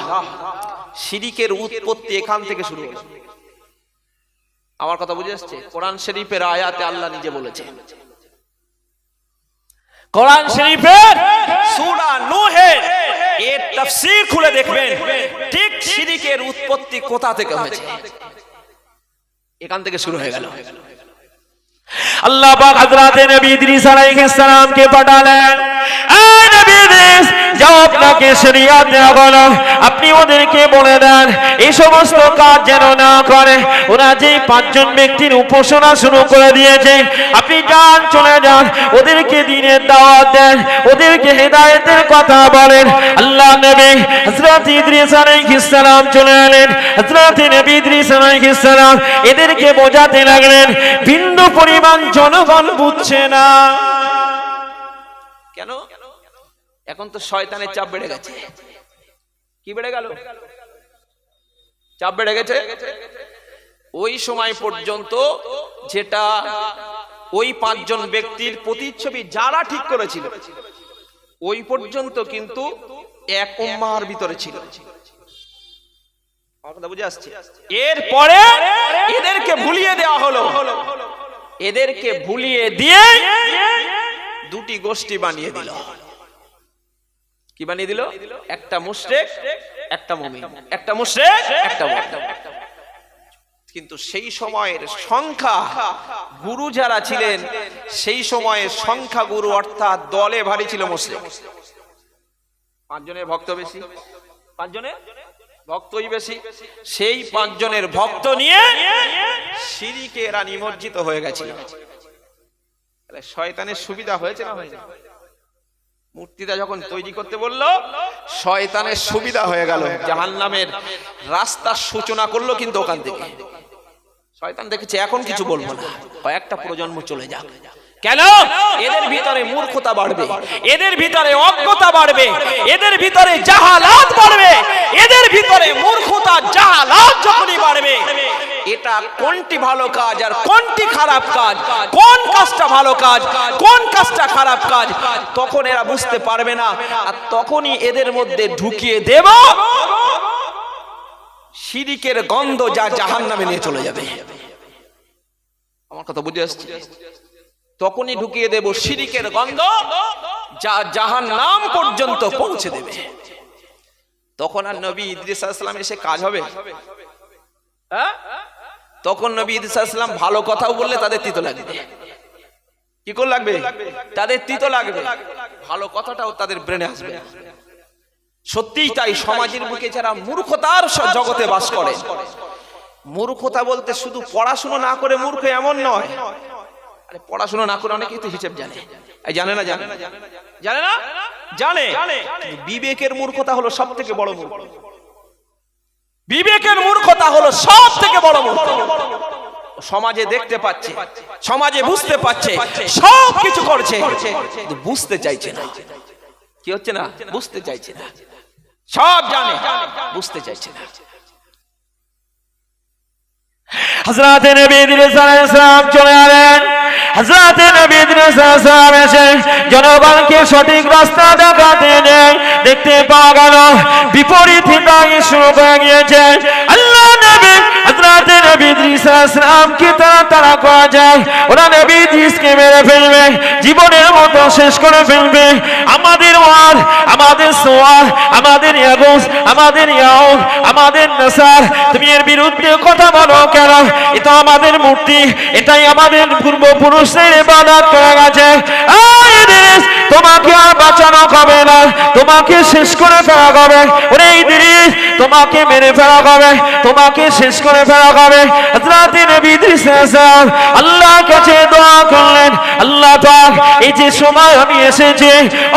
শিরিকের উৎপত্তি এখান থেকে শুরু হলো। আমার কথা বুঝে আসছে? কোরআন শরীফের আয়াতে আল্লাহ নিজে বলেছে, কোরআন শরীফের সূরা নূহের এর তাফসীর খুলে দেখবেন, ঠিক শিরিকের উৎপত্তি কোথা থেকে হয়েছে, এখান থেকে শুরু হয়ে গেল। আল্লাহ পাক হযরত নবী ইদ্রিস আলাইহিস সালামকে পাঠালেন, এই নবী ইদ্রিস, যাও আপনাকে শরীয়ত দেওয়া হলো, আপনি ওদেরকে বলে দেন এই সমস্ত কাজ যেন না করে। ওরা যে পাঁচজন ব্যক্তির উপাসনা শুরু করে দিয়েছে, আপনি যান, চলে যান, ওদেরকে দ্বীনের দাওয়াত দেন, ওদেরকে হেদায়েতের কথা বলেন। আল্লাহ নবী হযরত ইদ্রিস আলাইহিস সালাম চলে এলেন। হযরত নবী ইদ্রিস আলাইহিস সালাম এদেরকে বোঝাতে লাগলেন, বিন্দু পরিমাণ জনগণ বুঝছে না। কেন? এখন তো শয়তানের চাপ বেড়ে গেছে। কি বেড়ে গেল? চাপ বেড়ে গেছে। ওই সময় পর্যন্ত যেটা ওই পাঁচজন ব্যক্তির প্রতিচ্ছবি যারা ঠিক করেছিল, ওই পর্যন্ত কিন্তু এক উম্মাহর ভিতরে ছিল। আমার কথা বুঝে আসছে? এরপরে এদেরকে ভুলিয়ে দেওয়া হলো। এদেরকে ভুলিয়ে দিয়ে দুটি গোষ্ঠী বানিয়ে দিল। কি বানিয়ে দিল? একটা মুশরিক, একটা মুমিন। একটা মুশরিক, একটা মুমিন। কিন্তু সেই সময়ের সংখ্যা গুরু যারা ছিলেন, সেই সময়ে সংখ্যা গুরু অর্থাৎ দলে ভারী ছিল মুশরিক। পাঁচজনের ভক্ত বেশি, পাঁচজনের ভক্তই বেশি। সেই পাঁচজনের ভক্ত নিয়ে শিরিকে এরা নিমজ্জিত হয়ে গেছিল। শয়তানের সুবিধা হয়েছে না হয়নি? মূর্তিটা যখন তৈরি করতে বললো, শয়তানের সুবিধা হয়ে গেল, জাহান্নামের রাস্তার সূচনা করলো। কিন্তু ওখান থেকে শয়তান দেখেছে এখন কিছু বলবো না, কয়েকটা প্রজন্ম চলে যাক। কেন? এদের ভিতরে মূর্খতা বাড়বে, এদের ভিতরে অজ্ঞতা বাড়বে, এদের ভিতরে জাহালাত বাড়বে। এদের ভিতরে মূর্খতা, জাহালাত যখনই বাড়বে, এটা কোনটি ভালো কাজ আর কোনটি খারাপ কাজ, কোন কাজটা ভালো কাজ, কোন কাজটা খারাপ কাজ, তখন এরা বুঝতে পারবে না। আর তখনই এদের মধ্যে ঢুকিয়ে দেব শিরিকের গন্ধ, যা জাহান্নামে নিয়ে চলে যাবে। আমার কথা বুঝে আসছে? তখনই ঢুকিয়ে দেব শিরিকের গন্ধ, যা জাহান্নাম পর্যন্ত পৌঁছে দেবে। তখন আর নবী ইদ্রিস আলাইহিস সালাম এসে কাজ হবে? তখন নবী ইদ্রিস আলাইহিস সালাম ভালো কথাও বললে তাদের তিতো লাগবে। কি করে লাগবে? তাদের তিতো লাগবে। ভালো কথাটাও তাদের ব্রেনে আসবে। সত্যিই তাই, সমাজের বুকে যারা মূর্খতার জগতে বাস করে, মূর্খতা বলতে শুধু পড়াশোনা না করে মূর্খ এমন নয়। আরে পড়াশোনা না করে অনেকেই তো হিসেব জানে, এই জানে না, জানে জানে না, জানে। কিন্তু বিবেকের মূর্খতা হলো সব থেকে বড় মূর্খ। বিবেকের মূর্খতা হলো সব থেকে বড় মূর্খ। সমাজে দেখতে পাচ্ছে, সমাজে বুঝতে পারছে, সব কিছু করছে, কিন্তু বুঝতে চাইছে না। কি হচ্ছে না? বুঝতে চাইছে না। সব জানে, বুঝতে চাইছে না। হযরত নবী ইদ্রিস আলাইহিস সালাম চলে এলেন। হযরত নবী ইদ্রিস আলাইহিস সালাম এসে জনগণকে সঠিক রাস্তা দেখাতে দেন। দেখতে পাওয়া গেল বিপরীত হিতায় শুরু হয়ে গিয়েছে। আল্লাহ নবী হযরত নবী ইদ্রিস আলাইহিস সালামকে তাড়া করা যায়, ওরা নবী ইদ্রিসকে মেরে ফেলবে, জীবনের মতো শেষ করে ফেলবে। আমাদের ওয়ার, আমাদের সোয়ার, আমাদের ইয়াগুস, আমাদের ইয়াউদ, আমাদের নাসার, তুমি এর বিরুদ্ধে কথা বলো কেন? এটা আমাদের মূর্তি, এটাই আমাদের পূর্বপুরুষের ইবাদত করে গেছে। তোমাকে আর বাঁচানো হবে না, তোমাকে শেষ করে ফেলা হবে। ওরে ইদ্রিস, তোমাকে মেরে ফেলা হবে, তোমাকে শেষ করে ফেলা হবে। হযরত নবী ইদ্রিস আল্লাহর কাছে দোয়া করলেন, আল্লাহ পাক এই যে সময় আমি এসেছি,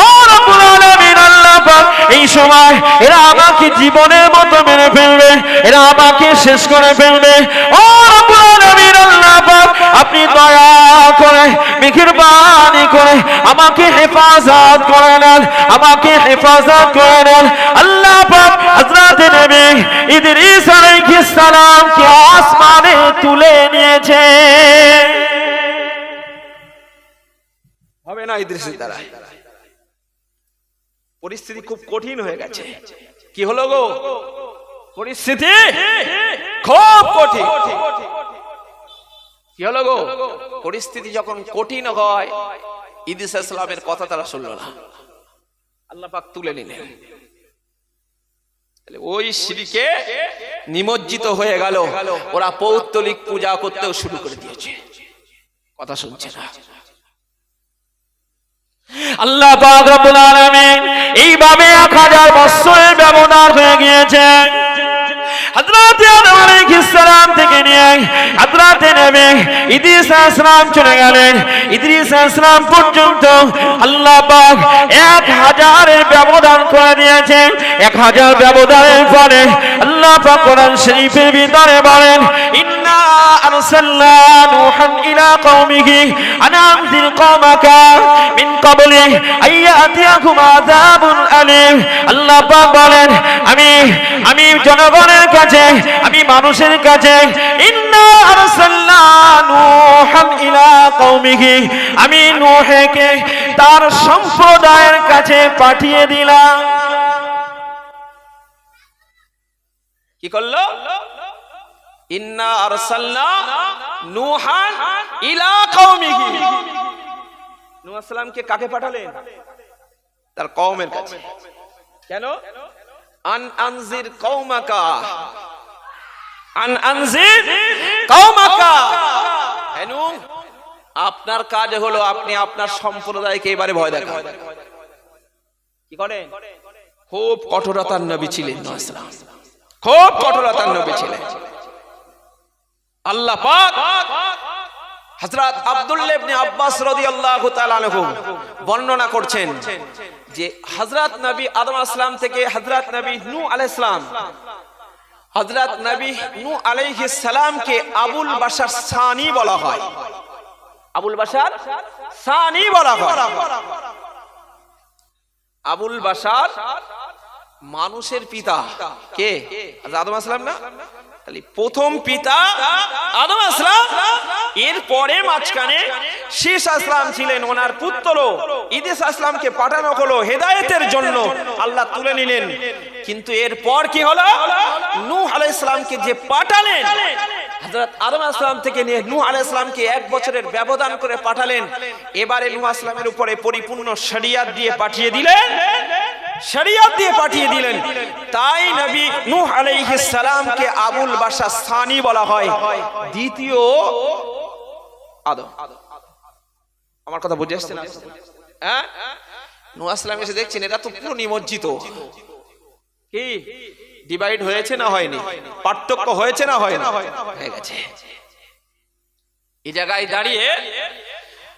ও রব্বুল আলামিন, আল্লাহ পাক এই সময় এরা আমাকে জীবনের মতো মেরে ফেলবে, এরা আমাকে শেষ করে ফেলবে। ও রব্বুল আলামিন, আল্লাহ পাক আপনি দয়া করে মেহেরবানি করে আমাকে হেফাজত করে নেন, আমাকে হেফাজত করে নেন। আল্লাহ পাক হযরত নবী ইদ্রিস আলাইহিস সালামকে আসমানে তুলে নিয়েছে। হবে না ইদ্রিসের দ্বারা। পরিস্থিতি খুব কঠিন হয়ে গেছে। কি হলো গো? পরিস্থিতি খুব কঠিন। কি হলো গো? পরিস্থিতি যখন কঠিন হয়, ইদ্রিস আলাইহিস সালামের কথা তারা শুনল না, আল্লাহ পাক তুলে নিলেন। ওই শিরকে নিমজ্জিত হয়ে গেল, ওরা পৌত্তলিক পূজা করতেও শুরু করে দিয়েছে, কথা শুনছে না। আল্লাহ পাক রব্বুল আলামিন এইভাবে 1000 বছরের ব্যবধান হয়ে গিয়েছে। হযরত আদম আলাইহিস সালাম থেকে নিয়ে হযরত নবী ইদ্রিস আলাইহিস সালাম চলে গেলেন, ইদ্রিস আলাইহিস সালাম পর্যন্ত আল্লাহ পাক 1000 এর ব্যবধান করে দিয়েছেন। 1000 ব্যবধানের পরে আল্লাহ পাক কোরআন শরীফের ভিতরে বলেন, ইন্না আরসালনা নূহান ইলা কওমিহি আন আনজির কওমাকা মিন ক্বাবলি আইয়াতিয়াকুম আযাবুন আলীম। আল্লাহ পাক বলেন, আমি জনগণের কাছে, আমি মানুষের কাছে, ইন্না আরসালনা নূহান ইলা কওমিহি, আমি নূহকে তার সম্প্রদায়ের কাছে পাঠিয়ে দিলাম। কি করলো? ইন্না আরসালনা নূহান ইলা কওমিহি। নূহ আলাইহিস সালামকে কাকে পাঠালেন? তার কওমের কাছে। কেন? আন আনজির কওমাকা, আন আনজির কওমাকা। হেনু, আপনার কাজ হলো আপনি আপনার সম্প্রদায়কে এবারে ভয় দেখান। কি করেন? খুব কঠোরতার নবী ছিলেন নূহ আলাইহিস সালাম, খুব কঠোরতার নবী ছিলেন। আল্লাহ পাক হযরত আব্দুল্লাহ ইবনে আব্বাস রাদিয়াল্লাহু তাআলা আনহু বর্ণনা করছেন যে হযরত নবী আদম আলাইহিস সালাম থেকে হযরত নবী নূহ আলাইহিস সালাম, হযরত নবী নূহ আলাইহিস সালামকে আবুল বাশার সানি বলা হয়। আবুল বাশার সানি বলা হয়। আবুল বাশার মানুষের পিতা কে? আদম আলাইহিস সালাম না? তাহলে প্রথম পিতা আদম আলাইহিস সালাম, এরপরে মাঝখানে শীস আলাইহিস সালাম ছিলেন, ওনার পুত্র ইদ্রিস আলাইহিস সালামকে পাঠানো হলো হেদায়েতের জন্য, আল্লাহ তুলে নিলেন। কিন্তু এরপর কি হলো? নূহ আলাইহিস সালামকে যে পাঠালেন, হযরত আদম আলাইহিস সালাম থেকে নিয়ে নূহ আলাইহিস সালামকে 1 বছরের ব্যবধান করে পাঠালেন। এবারে নূহ আলাইহিস সালামের উপরে পরিপূর্ণ শরিয়ত দিয়ে পাঠিয়ে দিলেন, শরিয়ত দিয়ে পাঠিয়ে দিলেন। তাই নবী নূহ আলাইহিস সালামকে আবুল বাশার সানি বলা হয়, দ্বিতীয় আদম। আমার কথা বুঝে আসছে না? হ্যাঁ, নূহ আলাইহিস সালাম এসে দেখছেন এরা তো পুরো নিমজ্জিত। কি ডিভাইড হয়েছে না হয়নি? পার্থক্য হয়েছে না হয়নি? হয়ে গেছে। এই জায়গায় দাঁড়িয়ে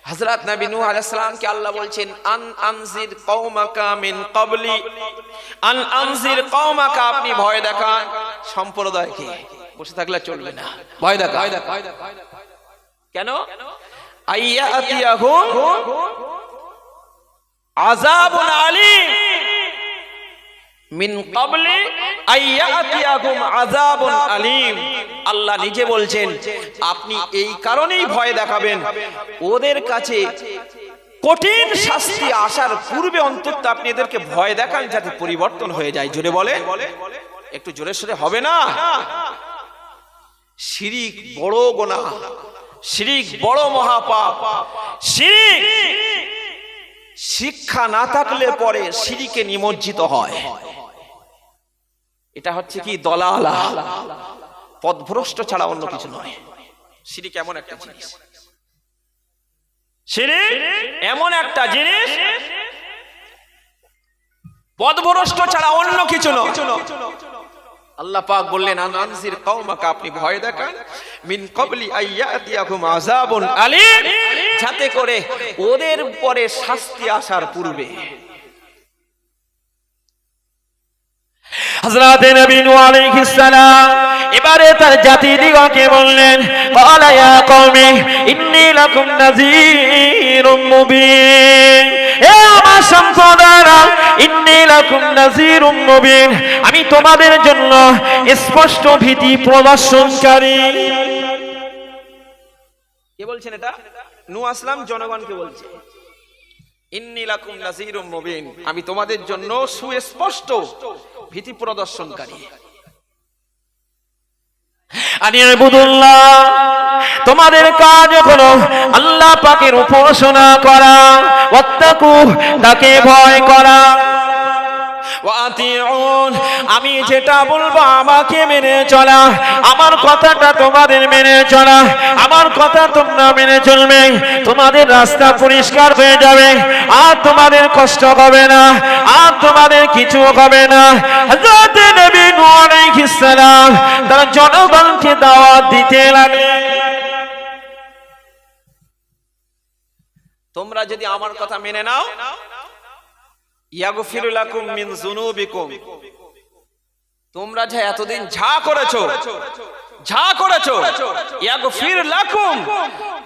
হযরত নবী নূহ আলাইহিস সালামকে আল্লাহ বলছেন আনজির কওমাকা মিন ক্বাবলি, আনজির কওমাকা, আপনি ভয় দেখান সম্প্রদায়কে। বসে থাকলে চলবে না, ভয় দেখান। কেন? আইয়াতিয়াহুম আযাবুন আলীম মিন ক্বাবলি আইয়াতিয়াহুম আযাবুন আলীম। আল্লাহ নিজে বলছেন আপনি এই কারণেই ভয় দেখাবেন, ওদের কাছে কঠিন শাস্তি আসার পূর্বে অন্তত আপনি এদেরকে ভয় দেখান যাতে পরিবর্তন হয়ে যায়। জোরে বলে, একটু জোরে সোরে হবে না? শিরিক বড় গুনাহ, শিরিক বড় মহাপাপ। শিরিক শিক্ষা না থাকলে পরে শিরিকে নিমজ্জিত হয়। এটা হচ্ছে কি দলালা, পথভ্রষ্ট ছাড়া অন্য কিছু নয়। শিরিক এমন একটা জিনিস, শিরিক এমন একটা জিনিস পথভ্রষ্ট ছাড়া অন্য কিছু নয়। আল্লাহ পাক বললেন আনজির কওমাকা, আপনি ভয় দেখান মিন ক্বাবলি আইয়াতিয়াকুম আযাবুন আলীম, যাতে করে ওদের পরে শাস্তি আসার পূর্বে। হযরত নবী নূহ আলাইহিস সালাম এবারে তার জাতিদিগকে বললেন ক্বালা ইয়া কওমি ইন্নী লাকুম নাযীরুম মুবিন। হে আমার সম্প্রদায়রা, ইন্নী লাকুম নাযীরুম মুবিন, আমি তোমাদের জন্য স্পষ্ট ভীতি প্রদর্শনকারী। কে বলছেন এটা? নূহ আসলাম জনগণকে বলছে ইন্নী লাকুম নাযীরুম মুবিন, আমি তোমাদের জন্য সুস্পষ্ট ভীতি প্রদর্শনকারী। আনিয়াবুদুল্লাহ, তোমাদের কাজ হলো আল্লাহ পাকের উপাসনা করা, ওয়াত্তাকু, তাকে ভয় করা, ওয়াতিউন, আমি যেটা বলবো আমাকে মেনে চলা, আমার কথাটা তোমাদের মেনে চলা, আমার কথা তোমরা মেনে চলবে, তোমাদের রাস্তা পরিষ্কার হয়ে যাবে, আর তোমাদের কষ্ট হবে না, আর তোমাদের কিছু হবে না। হযরত নবী নূহ আলাইহিস সালাম তার জনগণকে দাওয়াত দিতে লাগলেন, তোমরা যদি আমার কথা মেনে নাও, ইয়াগফিরু লাকুম মিন যুনুবিকুম, তোমরা যে এতদিন যা করেছো ইয়াগফির লাকুম,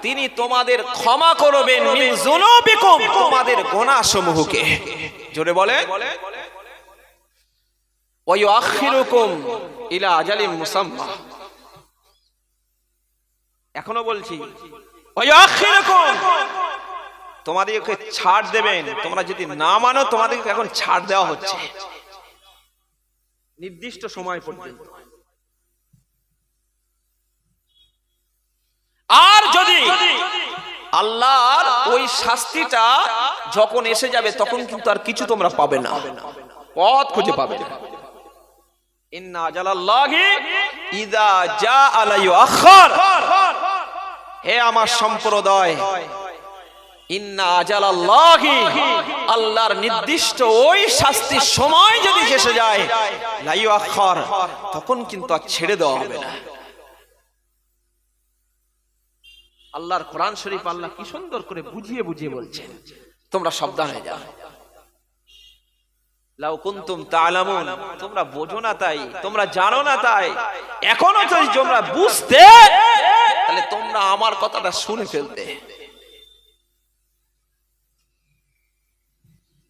তিনি তোমাদের ক্ষমা করবেন, মিন যুনুবিকুম, তোমাদের গুনাহসমূহকে। জোরে বলে, ওয়া ইউআখিরুকুম ইলা আজালিম মুসাম্মা। এখনো বলছি ওয়া ইউআখিরুকুম, তোমাদেরকে ছাড় দেবেন, তোমরা যদি না মানো তোমাদেরকে এখন ছাড় দেওয়া হচ্ছে নির্দিষ্ট সময় পর্যন্ত। আর যদি আল্লাহর ওই শাস্তিটা যখন এসে যাবে তখন কিন্তু আর কিছু তোমরা পাবে না, পথ খুঁজে পাবে না। ইন্না আজালাল্লাহি ইযা জাআ লা ইউআখার, হে আমার সম্প্রদায়, ইন্না আজালাল্লাহি, আল্লাহর নির্দিষ্ট ওই শাস্তির সময় যদি এসে যায়, লা ইউআখার, তখন কিন্তু আর ছেড়ে দেওয়া হবে না। আল্লাহর কোরআন শরীফ আল্লাহ কি সুন্দর করে বুঝিয়ে বুঝিয়ে বলছেন, তোমরা সাবধান হয়ে যাও। লাউ কুনতুম তা'লামুন, তোমরা বোঝো না তাই, তোমরা জানো না তাই, এখনো যদি তোমরা বুঝতে, তাহলে তোমরা আমার কথাটা শুনে ফেলতে।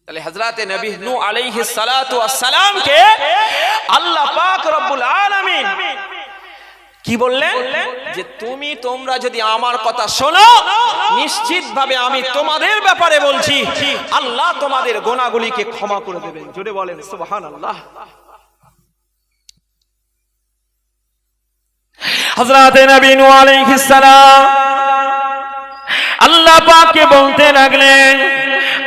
তাহলে হযরত নবী নূহ আলাইহিস সালাতু ওয়াস সালামকে আল্লাহ পাক রব্বুল আলামিন কি বললেন, যে তোমরা যদি আমার কথা শোনো, নিশ্চিতভাবে আমি তোমাদের ব্যাপারে বলছি আল্লাহ তোমাদের গুনাহগুলিকে ক্ষমা করে দেবেন। জোরে বলেন সুবহানাল্লাহ। হযরত নবী নূহ আলাইহিস সালাম আল্লাহ পাককে বলতে লাগলেন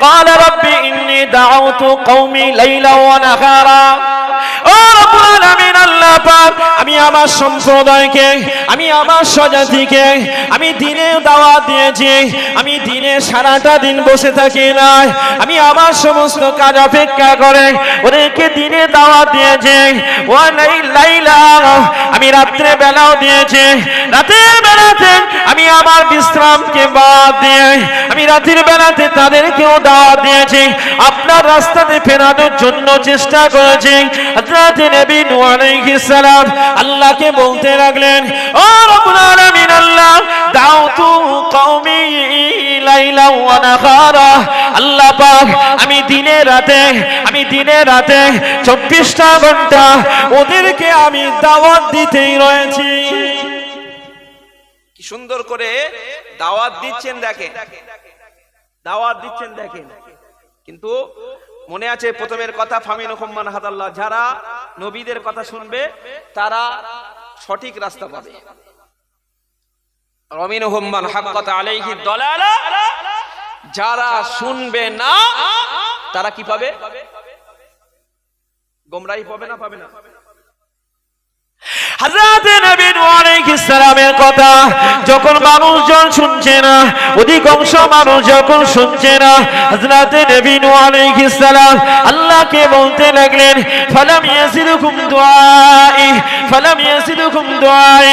قال رب إني دعوت قومي ليلا ونهارا। ও রব্বুল আলামিন, আল্লাহ পাক, আমি আমার সম্প্রদায়কে, আমি আমার স্বজাতিকে আমি দিনে দাওয়াত দিয়েছি, আমি দিনে সারাটা দিন বসে থাকি না, আমি আমার সমস্ত কাজ অপেক্ষা করে ওদেরকে দিনে দাওয়াত দিয়েছে। ও লাইলা, আমি রাত্রে বেলাও দিয়েছে, রাতের বেলাতে আমি আমার বিশ্রামকে বাদ দিয়ে আমি রাতের বেলাতে তাদেরকেও দাওয়াত দিয়েছি, আপনার রাস্তাতে ফেরানোর জন্য চেষ্টা করেছি। হযরত নবী নূহ আলাইহিস সালাম আল্লাহকে বলতে লাগলেন, ও রব্বুল আলামিন আল্লাহ, দাউতু কওমি লাইলা ওয়া নাহারা, আল্লাহ পাক আমি দিনে রাতে 24টা ঘন্টা ওদেরকে আমি দাওয়াত দিতেই রয়েছি। কি সুন্দর করে দাওয়াত দিচ্ছেন দেখেন, দাওয়াত দিচ্ছেন দেখেন। কিন্তু মনে আছে প্রথমের কথা, ফামিনহুম মান হাদাল্লাহ, যারা নবীদের কথা শুনবে তারা সঠিক রাস্তা পাবে। ওয়ামিনহুম মান হাক্কাত আলাইহি দালালা, যারা শুনবে না তারা কি পাবে? গোমরাহি পাবে না, পাবে না। হযরত নবী নূহ আলাইহিস সালামের কথা যখন মানুষজন শুনছে না, অধিকাংশ মানুষ যখন শুনছে না, হযরত নবী নূহ আলাইহিস সালাম আল্লাহকে বলতে লাগলেন, ফালাম ইয়াজিদুকুম দুআই,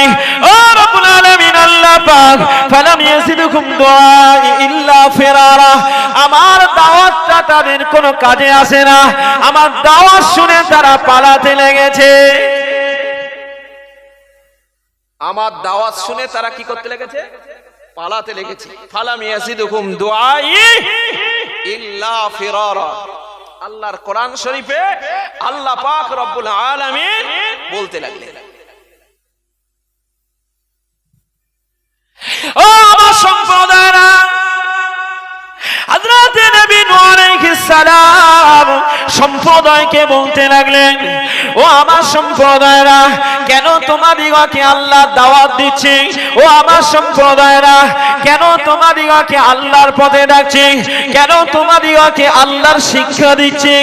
ও রব্বুল আলামিন আল্লাহ পাক, ফালাম ইয়াজিদুকুম দুআই ইল্লা ফিরারা, আমার দাওয়াতটা তাদের কোনো কাজে আসে না, আমার দাওয়াত শুনে তারা পালাতে লেগেছে। আমার দাওয়াত শুনে তারা কি করতে লেগেছে? পালাতে লেগেছে। ফালাম ইয়াজিদুকুম দুআই ইল্লা ফিরারা, আল্লাহর কোরআন শরীফে আল্লাহ পাক রব্বুল আলামিন বলতে লাগলেন। ও আমার সম্প্রদায়রা, হযরত নবী নূহ আলাইহিস সালাম সম্প্রদায়কে বলতে লাগলেন, ও আমার সম্প্রদায়রা, কেন তোমাদিগকে আল্লাহ দাওয়াত দিচ্ছে? ও আমার সম্প্রদায়রা, কেন তোমাদিগকে আল্লাহর পথে ডাকছে? কেন তোমাদিগকে আল্লাহর শিক্ষা দিচ্ছে?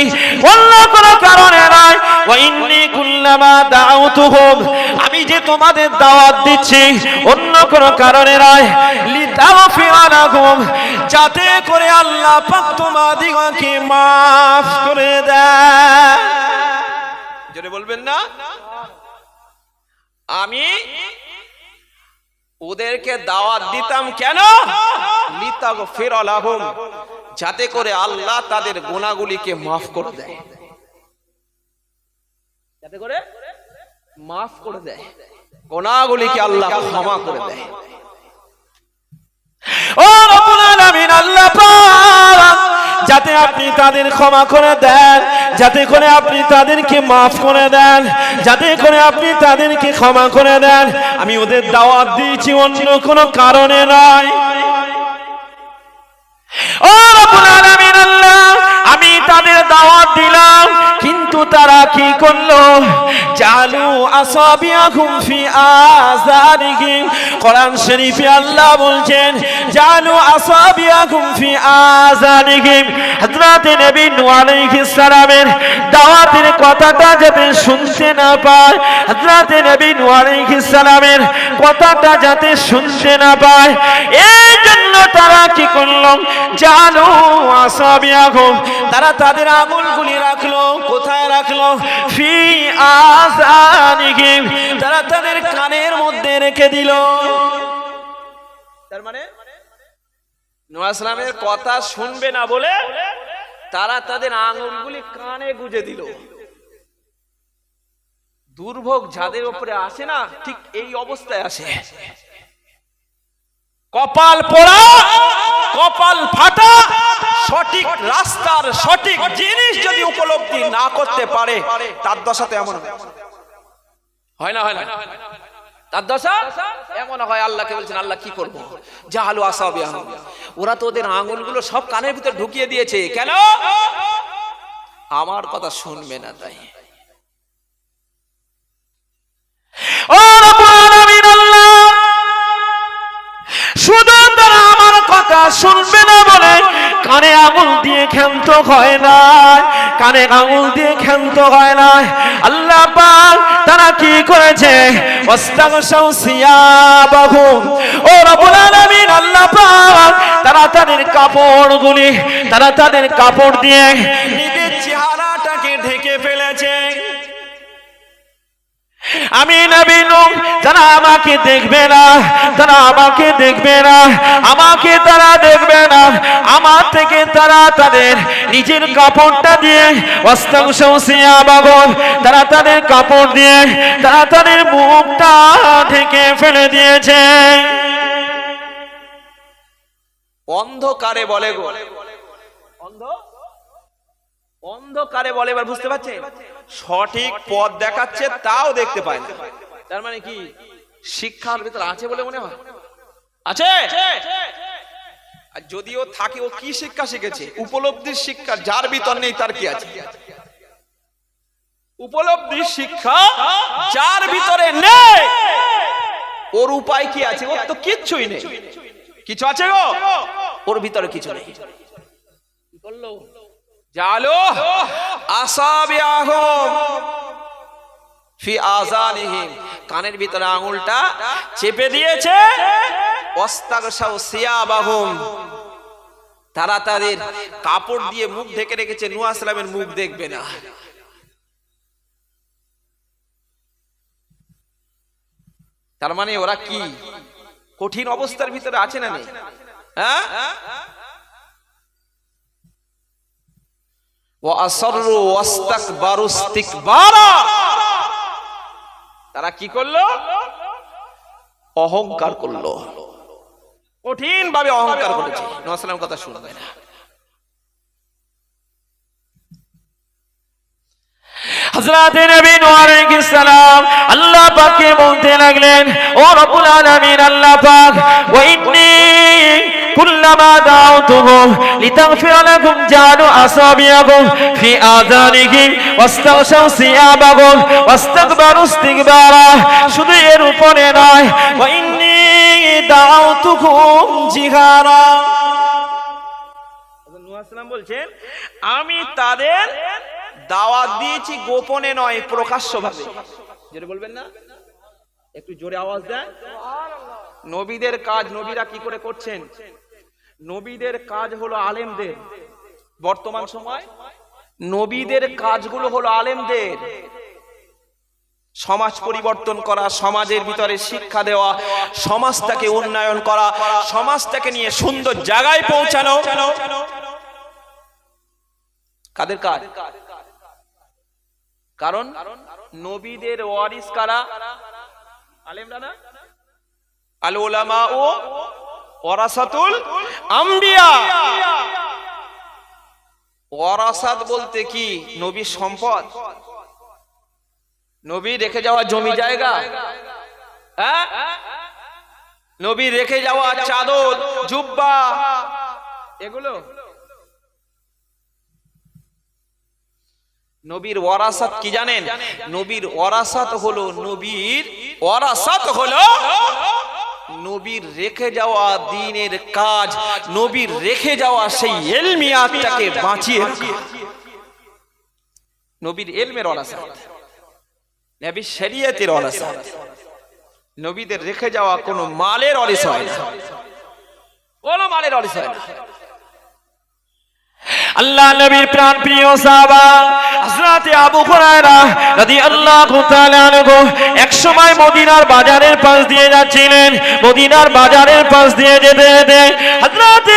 অন্য কোনো কারণে নয়। ওয়া ইন্নী কুল্লামা দাউতুহুম, আমি যে তোমাদের দাওয়াত দিচ্ছি অন্য কোনো কারণে নয়, লিতাগফিরা লাহুম, যাতে করে আল্লাহ পাক তোমাদিগকে মাফ করে দেয়। জোরে বলবেন না? আমি ওদেরকে দাওয়াত দিতাম কেন? লিতাগফিরা লাহুম, যাতে করে আল্লাহ তাদের গুনাহগুলিকে মাফ করে দেয়, যাতে করে মাফ করে দেয়, গুনাহগুলিকে আল্লাহ ক্ষমা করে দেয়। ও রব্বুল আলামিন আল্লাহ পাক, যাতে আপনি তাদের ক্ষমা করে দেন, যাতে করে আপনি তাদেরকে মাফ করে দেন, যাতে করে আপনি তাদেরকে ক্ষমা করে দেন, আমি ওদের দাওয়াত দিয়েছি অন্য কোনো কারণে নয়। ও রব্বুল আলামিন আল্লাহ, আমি তাদের দাওয়াত দিলাম, কিন্তু তারা কি করলো? জালু আসাবিয়াহুম ফি আযানিহিম, কোরআন শরীফে আল্লাহ বলছেন, জালু আসাবিয়াহুম ফি আযানিহিম, হযরত নবী নূহ আলাইহিস সালামের দাওয়াতের কথাটা যাতে শুনতে না পায়, হযরত নবী নূহ আলাইহিস সালামের কথাটা যাতে শুনতে না পায়, এই জন্য তারা কি করলো? জালু আসাবিয়াহুম, তারা তাদের আঙুলগুলি রাখলো, কোথায় রাখলো? ফি আযানিহিম, তারা তাদের কানের মধ্যে রেখে দিল। তার মানে নূহ আলাইহিস সালামের কথা শুনবে না বলে তারা তাদের আঙুলগুলি কানে গুজে দিল। দুর্ভোগ যাদের উপরে আসে না, ঠিক এই অবস্থায় আসে। কপাল পোড়া, কপাল ফাটা, সঠিক রাস্তার সঠিক জিনিস যদি উপলব্ধি না করতে পারে তার দশাতে এমন হয় না, হয় না? তার দশা এমন হয়। আল্লাহকে বলছেন, আল্লাহ কি করব? জাহালু আসাবিয়াহুম, ওরা তো ওদের আঙ্গুলগুলো সব কানের ভিতর ঢুকিয়ে দিয়েছে। কেন? আমার কথা শুনবে না তাই। ও রব্বুল আলামিন আল্লাহ, শুধু তারা আমার কথা শুনবে না বলে কানে আঙুল দিয়ে ক্ষান্ত হয় না, কানে আঙুল দিয়ে ক্ষান্ত হয় না। আল্লাহ পাক তারা কি করেছে? ওয়াস্তাগশাউ সিয়াবাহুম, ও রব্বুল আলামিন আল্লাহ পাক তারা তাদের কাপড়গুলি, তারা তাদের কাপড় দিয়ে নিজের চেহারাটাকে ঢেকে ফেলেছে। আমি নবী নূহ, তারা আমাকে দেখবে না, তারা আমাকে দেখবে না, আমাকে তারা দেখবে না, আমার থেকে তারা তাদের নিজের কাপড়টা দিয়ে ওয়াস্তাগশাউ সিয়াবাহুম, তারা তাদের কাপড় দিয়ে তারা তাদের মুখটা ঢেকে ফেলে দিয়েছে। অন্ধকারে বলে গো, অন্ধকারে বলে, এবার বুঝতে পারছেন? সঠিক পথ দেখাচ্ছে তাও দেখতে পায় না। তার মানে কি শিক্ষার ভিতর আছে বলে মনে হয়? আছে। আর যদিও থাকে, ও কি শিক্ষা শিখেছে? উপলব্ধির শিক্ষা। যার ভিতর নেই তার কি আছে? উপলব্ধির শিক্ষা যার ভিতরে নেই ওর উপায় কি আছে? ওর তো কিচ্ছুই নেই। কিছু আছে গো? ওর ভিতরে কিছু নেই। কি করলো? জালো আসাবিয়াহুম ফি আযানিহিম, কানের ভিতরে আঙুলটা চেপে দিয়েছে। ওয়াস্তাগশাউ সিয়াবাহুম, তারা তাদের কাপড় দিয়ে মুখ ঢেকে রেখেছে। নূহ আলাইহিস সালামের মুখ দেখবে না। তার মানে ওরা কি কঠিন অবস্থার ভিতরে আছে না নেই? হ্যাঁ, ওয়াসররু ওয়াস্তাকবারু ইস্তিকবারা, তারা কি করলো? অহংকার করলো, কঠিন ভাবে অহংকার করেছে। নূহ আলাইহিস সালামের কথা শুনবে না। হযরত নবী নূহ আলাইহিস সালাম আল্লাহ পাককে বলতে লাগলেন, ও রব্বুল আলামিন আল্লাহ পাক, ওয়া ইন্নী কুল্লামা দাউতুহুম লিতাগফিরা লাহুম জাআলু আসাবিয়াহুম ফি আযানিহিম ওয়াস্তাগশাউ সিয়াবাহুম ওয়াস্তাকবারু ইস্তিকবারা। শুধু এর উপরে নয়, ওয়া ইন্নী দাউতুহুম জিহারা। নূহ আলাইহিস সালাম বলছেন, আমি তাদের দাওয়াত দিয়েছি গোপনে নয়, প্রকাশ্যভাবে। যেটা বলবেন না, একটু জোরে আওয়াজ দেন। নবীদের কাজ নবীরা কি করে করছেন? নবীদের কাজ হলো আলেমদের। বর্তমান সময় নবীদের কাজগুলো হলো আলেমদের। সমাজ পরিবর্তন করা, সমাজের ভিতরে শিক্ষা দেওয়া, সমাজটাকে উন্নয়ন করা, সমাজটাকে নিয়ে সুন্দর জায়গায় পৌঁছানো কাদের কাজ? কারণ নবীদের ওয়ারিস কারা? আলেমরা না? আল উলামা ও ওয়ারাসাতুল আম্বিয়া। ওয়ারাসাত বলতে কি? নবীর সম্পদ, নবী রেখে যাওয়া জমি জায়গা, হ্যাঁ, নবী রেখে যাওয়া চাদর জুব্বা, এগুলো নবীর ওয়ারাসাত কি জানেন? নবীর ওয়ারাসাত হলো নবীর রেখে যাওয়া দ্বীনের কাজ, নবীর রেখে যাওয়া সেই ইলমিয়াতটাকে বাঁচিয়ে রাখা। নবীর ইলমের ওয়ারাসাত, নবীর শরীয়তের ওয়ারাসাত। নবীদের রেখে যাওয়া কোনো মালের ওয়ারিস হয় না, কোনো মালের ওয়ারিস হয় না। আল্লাহ নবীর প্রাণ প্রিয় সাহাবা হযরত আবু হুরায়রা রাদিয়াল্লাহু তাআলা আনহু এক সময় মদিনার বাজারের পাশ দিয়ে যাচ্ছিলেন। মদিনার বাজারের পাশ দিয়ে যেতে যেতে হযরত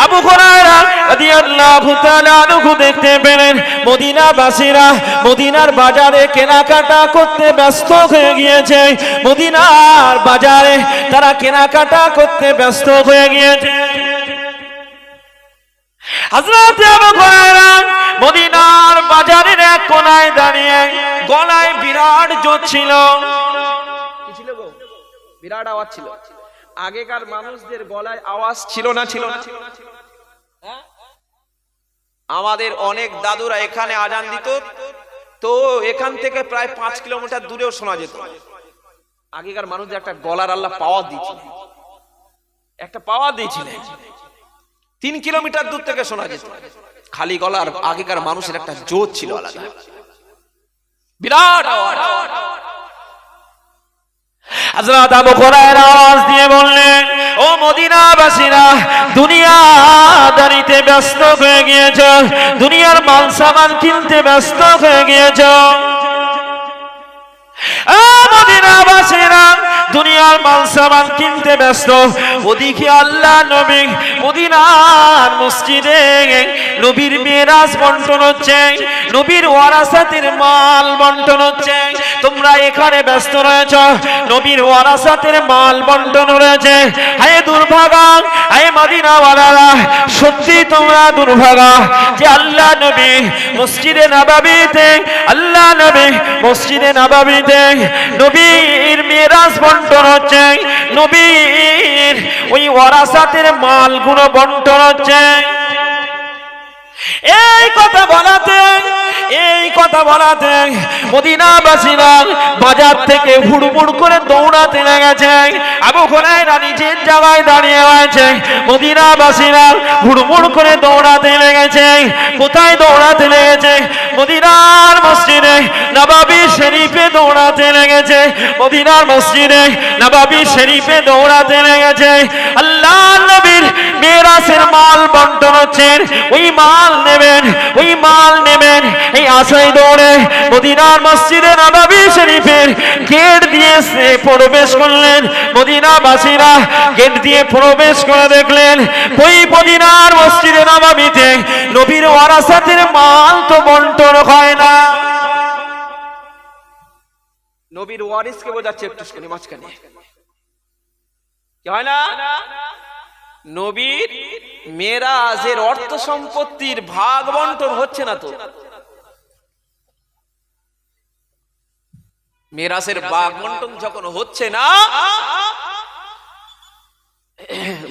আবু হুরায়রা রাদিয়াল্লাহু তাআলা আনহু দেখতে পেলেন মদিনাবাসীরা মদিনার বাজারে কেনাকাটা করতে ব্যস্ত হয়ে গিয়েছে। মদিনার বাজারে তারা কেনাকাটা করতে ব্যস্ত হয়ে গিয়েছে। হযরত আবু হুরায়রা মদিনার বাজারের এক কোনায় দাঁড়িয়ে গলায় বিরাট জোর ছিল। কি ছিল গো? বিরাট আওয়াজ ছিল। আগেকার মানুষদের গলায় আওয়াজ ছিল না? ছিল না? হ্যাঁ, আমাদের অনেক দাদুরা এখানে আজান দিত তো এখান থেকে প্রায় 5 কিলোমিটার দূরেও শোনা যেত। আগেকার মানুষদের একটা গলার আল্লাহ পাওয়ার দিয়েছিলেন, একটা পাওয়ার দিয়েছিলেন। 3 কিলোমিটার দূর থেকে শোনা যেত। খালি গলার আগেকার মানুষের একটা জোর ছিল আলাদা, বিরাট আওয়াজ। হযরত আবু হুরায়রা আওয়াজ দিয়ে বললেন, ও মদিনাবাসীরা, দুনিয়াদারিতে ব্যস্ত হয়ে গিয়েছ, দুনিয়ার মাল সামান কিনতে ব্যস্ত হয়ে গিয়েছ। মদিনাবাসীরা দুনিয়ার মাল সামান কিনতে ব্যস্ত, ওদিকে আল্লাহ নবী মদিনার মসজিদে নবীর মিরাজ বন্টন হচ্ছে, নবীর ওয়ারাসাতের মাল বন্টন হচ্ছে। তোমরা এখানে ব্যস্ত রয়েছ, নবীর ওয়ারাসাতের মাল বন্টন রয়েছে। হায় দুর্ভাগা, হায় মদিনাওয়ালারা, সত্যি তোমরা দুর্ভাগা যে আল্লাহ নবী মসজিদে নববীতে, আল্লাহ নবী মসজিদে নববীতে নবীর মিরাজ বন্টন হচ্ছে, নবীর ওই ওয়ারাসাতের মালগুলো বন্টন হচ্ছে। এই কথা বলাতে মদিনাবাসীরা বাজার থেকে হুড়মুড় করে দৌড়াতে লেগেছে। আবু হুরায়রা নিজের জায়গায় দাঁড়িয়ে আছে, মদিনাবাসীরা হুড়মুড় করে দৌড়াতে লেগেছে। কোথায় দৌড়াতে লেগেছে? মদিনার মসজিদে নববী শরীফে দৌড়াতে লেগেছে, মদিনার মসজিদে নববী শরীফে দৌড়াতে লেগেছে। আল্লাহ নবীর মিরাজের মাল বন্টন হচ্ছে, ওই মাল নেবেন, ওই মাল নেবেন, এই আশায় দৌড়ে মদিনার মসজিদে নববী শরীফের গেট দিয়ে প্রবেশ করলেন। মদিনাবাসীরা গেট দিয়ে প্রবেশ করে দেখলেন ওই মদিনার মসজিদে নববীতে নবীর ওয়ারাসাতের মাল তো বন্টন হয় না। নবীর ওয়ারিসকে বোঝাচ্ছে একটু শুনি মাঝখানে, কি হয় না? নবীর মেরাজের অর্থ সম্পত্তির ভাগ বন্টন হচ্ছে না। তো মেরাজের ভাগ বন্টন যখন হচ্ছে না,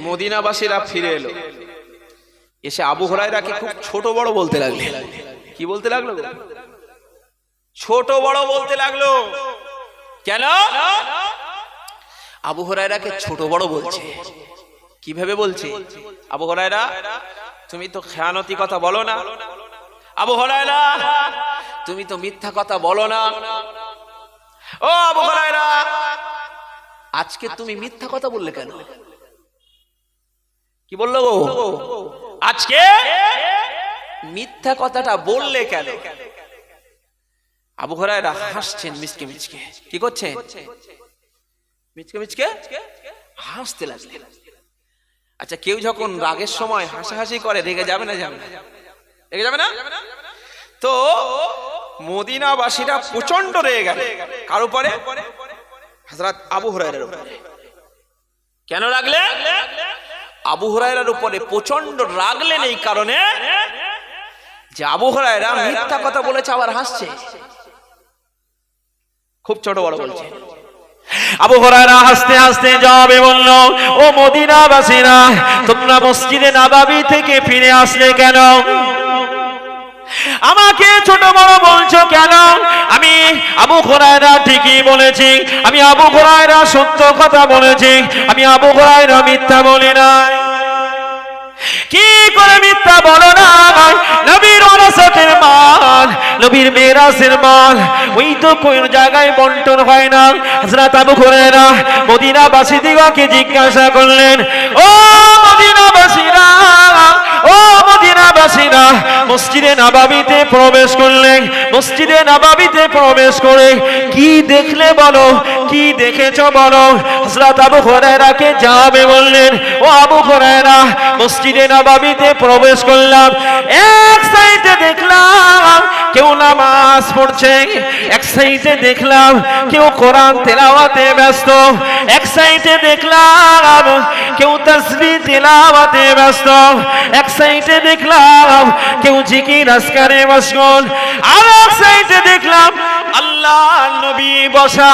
মদিনাবাসীরা ফিরে এলো, এসে আবু হুরায়রাকে খুব ছোট বড় বলতে লাগলো। কি বলতে লাগলো? ছোট বড় বলতে লাগলো। কেন আবু হুরায়রাকে ছোট বড় বলছে? কিভাবে বলছে? আবু হুরায়রা, তুমি তো খেয়ানতি কথা বলো না। আবু হুরায়রা, তুমি তো মিথ্যা কথা বলো না। ও আবু হুরায়রা, আজকে তুমি মিথ্যা কথা বললে কেন? কি বললো গো? আজকে মিথ্যা কথাটা বললে কেন? আবু হুরায়রা হাসছেন মিচকে মিচকে। কি করছেন? মিচকে মিচকে হাসতে লাগলেন। আচ্ছা, কেউ যখন রাগের সময় হাসাহাসি করে রেগে যাবে না? যাবে না? রেগে যাবে না? তো মদিনাবাসীরা প্রচন্ড রেগে গেল। কার উপরে? হযরত আবু হুরায়রার উপরে। কেন রাগলেন? আবু হুরায়রার উপরে প্রচন্ড রাগলেন এই কারণে যে আবু হুরায়রা মিথ্যা কথা বলেছে, আবার হাসছে, খুব ছোট বড় বলছে। আবু হুরায়রা হাসতে হাসতে জবাবে বলল, ও মদিনাবাসীরা, তোমরা মসজিদে নববী থেকে ফিরে আসলে কেন? আমাকে ছোট বড় বলছো কেন? আমি আবু হুরায়রা ঠিকই বলেছি, আমি আবু হুরায়রা সত্য কথা বলেছি, আমি আবু হুরায়রা মিথ্যা বলি না। কি করে মিথ্যা বলো না? নবীর ওয়ারাসাতের মাল, নবীর মিরাজের মাল, ওই তো কোন জায়গায় বন্টন হয় না। হযরত আবু হুরায়রা মদিনাবাসীদিগকে জিজ্ঞাসা করলেন, ও মদিনাবাসীরা, ও মদিনাবাসীরা, মসজিদে নববীতে প্রবেশ করলেন, মসজিদে নববীতে প্রবেশ করে কি দেখলে বলো, কি দেখেছো বলো? হযরত আবু হুরায়রাকে যাবে বললেন, ও আবু হুরায়রা, মসজিদে নববীতে প্রবেশ করলাম, এক সাইডে দেখলাম কেউ নামাজ পড়ছে, এক সাইডে দেখলাম কেউ কোরআন তেলাওয়াতে ব্যস্ত, এক সাইডে দেখলাম কেউ তাসবিহ তেলাওয়াতে ব্যস্ত, এক সাইডে দেখলাম কেউ জিকির আজকারে মশগুল, আর এক সাইডে দেখলাম আল্লাহ নবী বসা,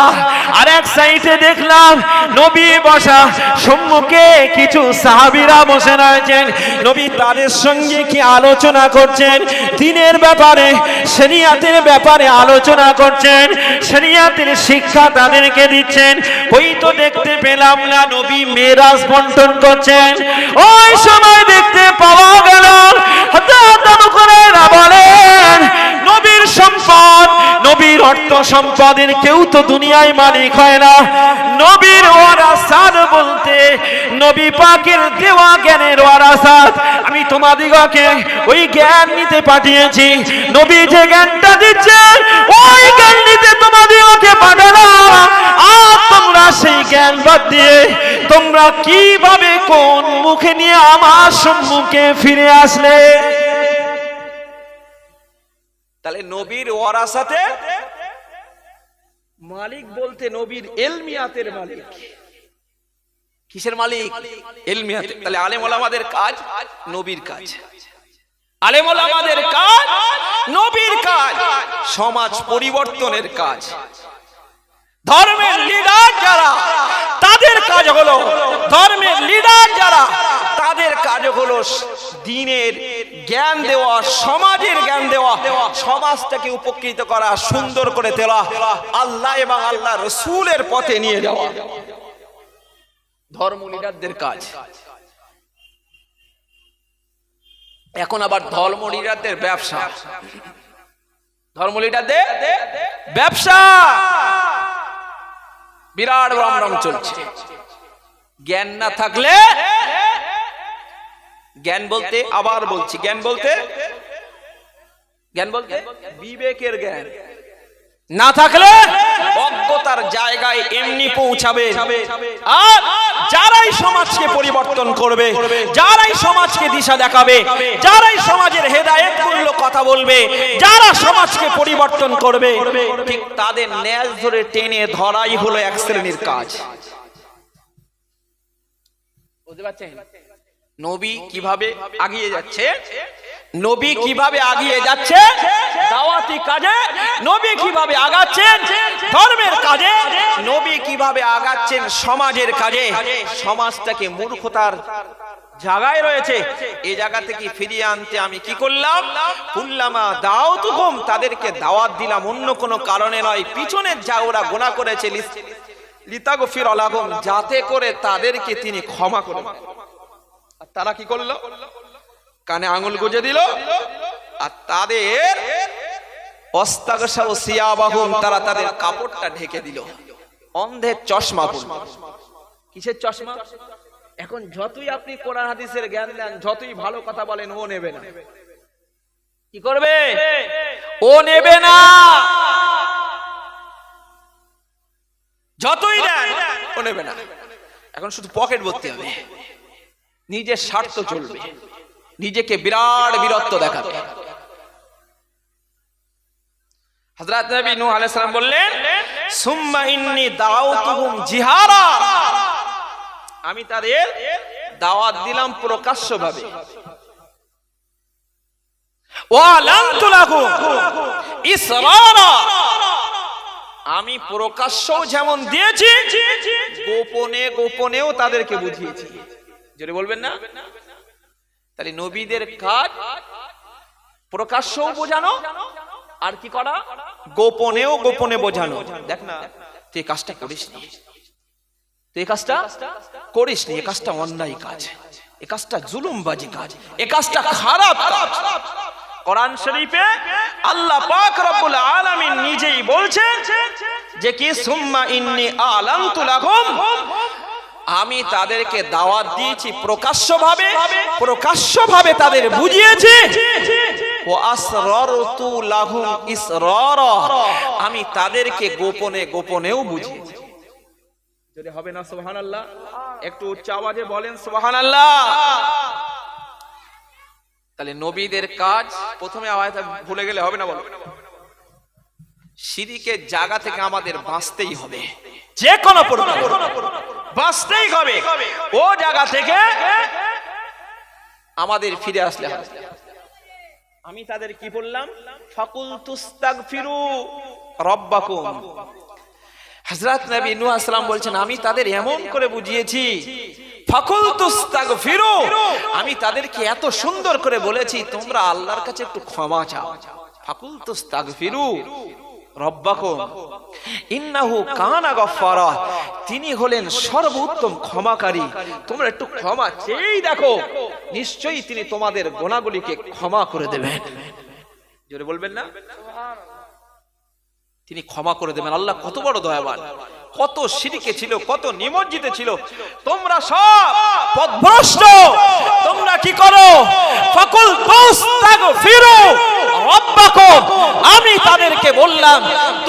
আর এক সাইডে দেখলাম নবী বসা, সম্মুখে কিছু সাহাবীরা বসে রয়েছেন। নবী তাদের সঙ্গে কি আলোচনা করছেন? দ্বীনের ব্যাপারে, শরিয়াতের ব্যাপারে আলোচনা করছেন, শরিয়াতের শিক্ষা তাদেরকে দিচ্ছেন। ওই তো দেখতে পেলাম না নবী মিরাজ বন্টন করছেন। ওই সময় দেখতে পাওয়া গেল হযরত আবু অর্থ সম্পদের কেউ তো দুনিয়ায় মালিক হয় না। নবীর ওয়ারাসাত বলতে নবী পাকের দেওয়া জ্ঞানের ওয়ারাসাত। আমি তোমাদিগকে ওই জ্ঞান নিতে পাঠিয়েছি। নবী যে জ্ঞানটা দিচ্ছে ওই জ্ঞান নিতে তোমাদিগকে পাঠালাম। আর তোমরা সেই জ্ঞান বাদ দিয়ে তোমরা কিভাবে কোন মুখে নিয়ে আমার সম্মুখে ফিরে আসলে? তাহলে নবীর ওয়ারাসাতে মালিক বলতে নবীর ইলমিয়াতের মালিক। কিসের মালিক? ইলমিয়াতের। তাহলে আলেম ওলামাদের কাজ নবীর কাজ, আলেম ওলামাদের কাজ নবীর কাজ, সমাজ পরিবর্তনের কাজ। ধর্মের লিডার যারা তাদের কাজ হলো, ধর্মের লিডার যারা তাদের কাজ হলো দ্বীনের জ্ঞান দেওয়া, সমাজের জ্ঞান দেওয়া, সমাজটাকে উপকৃত করা, সুন্দর করে তোলা, আল্লাহ এবং আল্লাহ রাসূলের পথে নিয়ে যাওয়া ধর্ম লিডারদের কাজ। এখন আবার ধর্ম লিডারদের ব্যবসা, ধর্ম লিডারদের ব্যবসা বিরাট রমরম চলছে। জ্ঞান না থাকলে, জ্ঞান বলতে আবার বলছি, জ্ঞান বলতে বিবেকের জ্ঞান না থাকলে অজ্ঞতার জায়গায় এমনি পৌঁছাবে। আর যারাই সমাজকে পরিবর্তন করবে, যারাই সমাজকে দিশা দেখাবে, যারাই সমাজের হেদায়েত মূল্য কথা বলবে, যারা সমাজকে পরিবর্তন করবে, ঠিক তাদের ন্যাজ ধরে টেনে ধরাই হলো এক শ্রেণীর কাজ। বুঝতে পারছেন নবী কিভাবে আগিয়ে যাচ্ছে? নবী কিভাবে আগিয়ে যাচ্ছে দাওয়াতি কাজে, নবী কিভাবে আগাচ্ছেন ধর্মের কাজে, নবী কিভাবে আগাচ্ছেন সমাজের কাজে। সমাজটাকে মূর্খতার জায়গায় রয়েছে, এই জায়গা থেকে ফিরিয়ে আনতে আমি কি করলাম? কুল্লামা দাওতুহুম, তাদেরকে দাওয়াত দিলাম, অন্য কোনো কারণে নয়। পিছনের যা ওরা গুনাহ করেছে লিতাগফির লাহুম, যাতে করে তাদেরকে তিনি ক্ষমা করেন। আর তারা কি করলো? কানে আঙুল গুজে দিল। আর তাদের অস্তাগশাউ সিয়াবাহুম, তারা তাদের কাপড়টা ঢেকে দিল। অন্ধের চশমা পরল। কিসের চশমা? এখন যতই আপনি কোরআন হাদিসের জ্ঞান দেন, যতই ভালো কথা বলেন, ও নেবে না। কি করবে? ও নেবে না। যতই দেন ও নেবে না। এখন শুধু পকেট ভর্তি হবে, নিজের স্বার্থ চলবে, নিজেকে বিরাট বীরত্ব দেখাবে। হযরত নবী নূহ আলাইহিস সালাম বললেন, সুম্মা ইন্নী দাউতুহুম জিহারা, আমি তাদের দাওয়াত দিলাম প্রকাশ্যভাবে। ওয়া লানতু লাহুম ইসরারা, আমি প্রকাশ্যও যেমন দিয়েছি, গোপনে গোপনেও তাদেরকে বুঝিয়েছি। জোরে বলবেন না? তাহলে নবীদের কাজ প্রকাশ্যও বোঝানো, আর কি করা? গোপনেও গোপনে বোঝানো। দেখ না, তুই এই কাজটা করিস নি, তুই এই কাজটা করিস নি, এই কাজটা অন্যায় কাজ, এই কাজটা জুলুমবাজি কাজ, এই কাজটা খারাপ কাজ। কোরআন শরীফে আল্লাহ পাক রব্বুল আলামিন নিজেই বলছেন যে কি সুম্মা ইন্নী আলানতু লাহুম, আমি তাদেরকে দাওয়াত দিয়েছি প্রকাশ্যভাবে, প্রকাশ্যভাবে তাদের বুঝিয়েছি। ও আসরারতু লাহুম ইসরারা, আমি তাদেরকে গোপনে গোপনেও বুঝিয়েছি। যদি হবে না সুবহানাল্লাহ? একটু উচ্চ আওয়াজে বলেন সুবহানাল্লাহ। তাহলে নবীদের কাজ, প্রথমে আওয়াজটা ভুলে গেলে হবে না, বলো। শিরকের জায়গা থেকে আমাদের বাঁচতেই হবে, যে কোনো প্রকার বাঁচতেই হবে। ও জায়গা থেকে আমাদের ফিরে আসলে হবে। আমি তাদের কি বললাম? ফাকুলতুস্তাগফিরু রাব্বাকুম। হযরত নবী নূহ আলাইহিস সালাম বলছেন, আমি তাদের এমন করে বুঝিয়েছি, ফাকুলতুস্তাগফিরু, আমি তাদেরকে এত সুন্দর করে বলেছি, তোমরা আল্লাহর কাছে একটু ক্ষমা চাও। ফাকুলতুস্তাগফিরু রব্বাকুম ইন্নাহু কানা গফফারা, তিনি হলেন সর্বোত্তম ক্ষমাকারী। তোমরা একটু ক্ষমা চেয়েই দেখো, নিশ্চয়ই তিনি তোমাদের গুনাহগুলিকে ক্ষমা করে দেবেন। জোরে বলবেন না? তিনি ক্ষমা করে দেবেন। আল্লাহ কত বড় দয়াবান, কত শিরকে ছিল, কত নিমজ্জিত ছিল। তোমরা সব পথভ্রষ্ট, তোমরা কি করো? ফাকুল তাস্তাগফিরু রাব্বাকুম, আমি তাদেরকে বললাম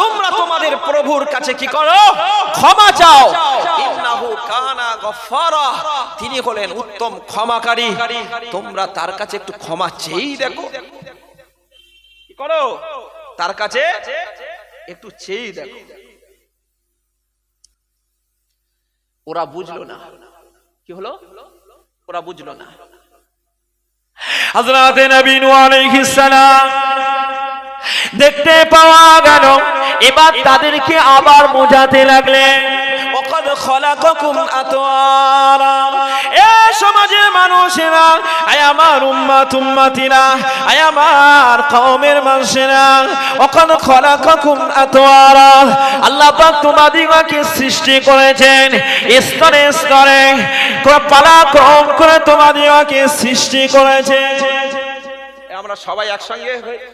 তোমরা তোমাদের প্রভুর কাছে কি করো? ক্ষমা চাও। ইন্নাহু কানা গফফারা, তিনি হলেন উত্তম ক্ষমাকারী। তোমরা তার কাছে একটু ক্ষমা চেয়েই দেখো। কি করো? তার কাছে একটু চেয়েই দেখো। ওরা বুঝলো না। কি হলো? ওরা বুঝলো না। হযরত নবী নূহ আলাইহিস সালাম দেখতে পাওয়া গেল, এবার তাদেরকে আবার বোঝাতে লাগলেন, ওয়াকাদ খলাকাকুম আতওয়ারা, এ সমাজের মানুষেরা, আয় আমার উম্মতিরা, আয় আমার কওমের মানুষেরা, ওয়াকাদ খলাকাকুম আতওয়ারা, আল্লাহ পাক তোমাদিগকে সৃষ্টি করেছেন স্তরে স্তরে, পালাক্রম করে তোমাদিগকে সৃষ্টি করেছেন। আমরা সবাই একসঙ্গে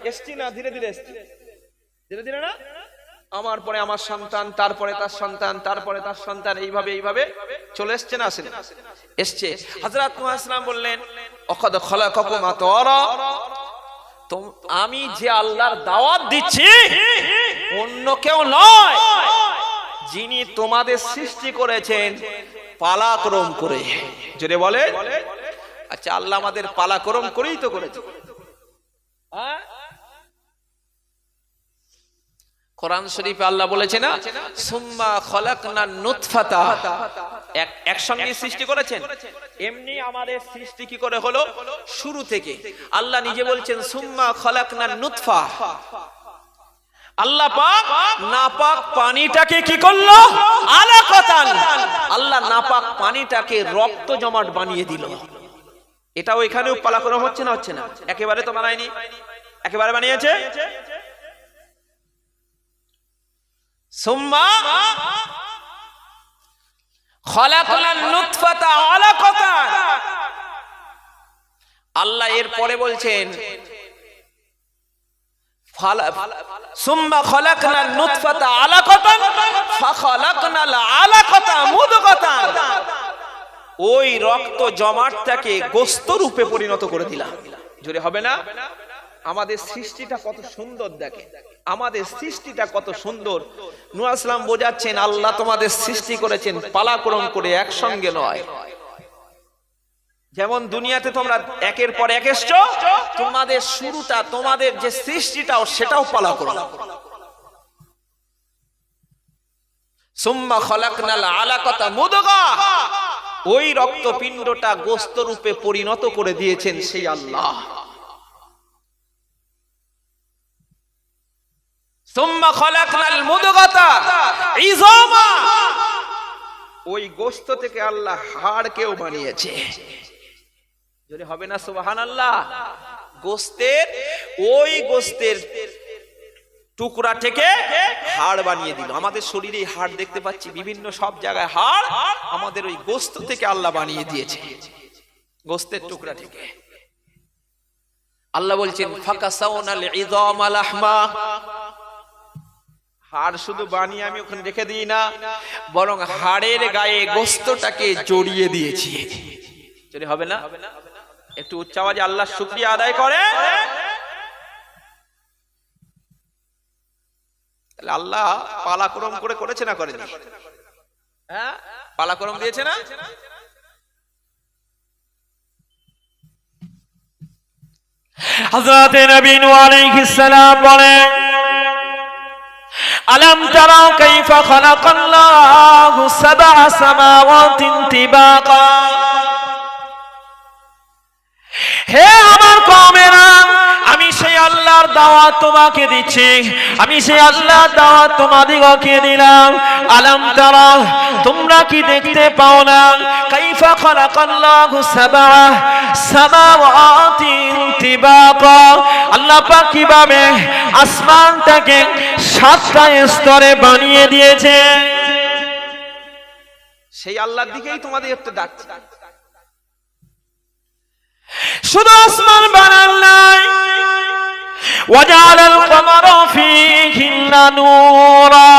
এসছি না ধীরে ধীরে এসছি? ধীরে ধীরে না? আমার পরে আমার সন্তান, তারপরে তার সন্তান, তারপরে তার সন্তান, এইভাবে এইভাবে চলে এসছে না? আসেন এসছে। হযরত নূহ আলাইহিস সালাম বললেন ওয়াকাদ খলাকাকুম আতওয়ারা, আমি যে আল্লাহর দাওয়াত দিচ্ছি অন্য কেউ নয়, যিনি তোমাদের সৃষ্টি করেছেন পালাক্রম করে। জোরে বলে। আচ্ছা, আল্লাহ আমাদের পালাক্রম করেই তো করেছে। কোরআন শরীফে আল্লাহ বলেছে না, সুম্মা খলাকনা নুতফাতা, একসঙ্গে সৃষ্টি করেছেন। এমনি আমাদের সৃষ্টি কি করে হলো? শুরু থেকে আল্লাহ নিজে বলছেন সুম্মা খলাকনা নুতফা। আল্লাহ পাক নাপাক পানিটাকে কি করলো? আলাকাতান, আল্লাহ নাপাক পানিটাকে রক্ত জমাট বানিয়ে দিল। এটাও এখানেও পালাক্রম হচ্ছে না? হচ্ছে না? একেবারে তো বানায়নি, একেবারে বানিয়েছে। সুম্মা খলাকনান নুতফাতা আলাকাতান, আল্লাহ এর পরে বলছেন সুম্মা খলাকনান নুতফাতা আলাকাতান ফাখলাকনাল আলাকাতা মুদগাতান, ওই রক্ত জমাটটাকে গোস্ত রূপে পরিণত করে দিলাম। জোরে হবে না? আমাদের সৃষ্টিটা কত সুন্দর, দেখে আমাদের সৃষ্টিটা কত সুন্দর। নূহ আলাইহিস সালাম বোঝাচ্ছেন আল্লাহ তোমাদের সৃষ্টি করেছেন পালাক্রম করে, একসঙ্গে নয়। যেমন দুনিয়াতে তোমরা একের পর এক এসছো, তোমাদের শুরুটা, তোমাদের যে সৃষ্টিটাও সেটাও পালাক্রম। সুম্মা খলাকনাল আলাকাতা মুদগা, ওই রক্তপিণ্ডটা গোস্ত রূপে পরিণত করে দিয়েছেন সেই আল্লাহ। সুম্মা খলাকনাল মুদগাতা ইযামা, ওই গোস্ত থেকে আল্লাহ হাড়কেও বানিয়েছে। যদি হবে না সুবহানাল্লাহ? গোস্তের, ওই গোস্তের টুকরা থেকে হাড় বানিয়ে দিল। আমাদের শরীরে হাড় দেখতে পাচ্ছি, বিভিন্ন সব জায়গায় হাড়, আমাদের ওই গোস্ত থেকে আল্লাহ বানিয়ে দিয়েছে, গোস্তের টুকরা থেকে। আল্লাহ বলছেন ফাকাসাউনাল ইযামা লাহমা, হাড় শুধু বানিয়ে আমি ওখানে রেখে দিই না, বরং হাড়ের গায়ে গোস্তটাকে জড়িয়ে দিয়েছি। যদি হবে না? একটু উচ্চ আওয়াজে আল্লাহর শুকরিয়া আদায় করে। তাহলে আল্লাহ পালাক্রম করে করেছে না করেনি? হ্যাঁ, পালাক্রম দিয়েছে না? হযরত নবী নূহ আলাইহিস সালাম বলেন, আলাম তারাও কাইফা খালাকাল্লাহু সাবআ সামাওয়াতিন তিবাকা, হে আমার কওমেরা, আমি সেই আল্লাহর দাওয়াত তোমাকে দিচ্ছি, আমি সেই আল্লাহর দাওয়াত তোমাদিগকে দিলাম। আলাম তারা, তোমরা কি দেখতে পাও না? কাইফা খালাকাল্লাহু সাবআ সামাওয়াতিন তিবাকা, আল্লাহ পাক কিভাবে আসমানটাকে 7টা স্তরে বানিয়ে দিয়েছে। সেই আল্লাহর দিকেই তোমাদের একটু ডাকছি। শুধু আসমান বানান নাই, ওয়াজালাল কমারা ফীহিন্না নূরা,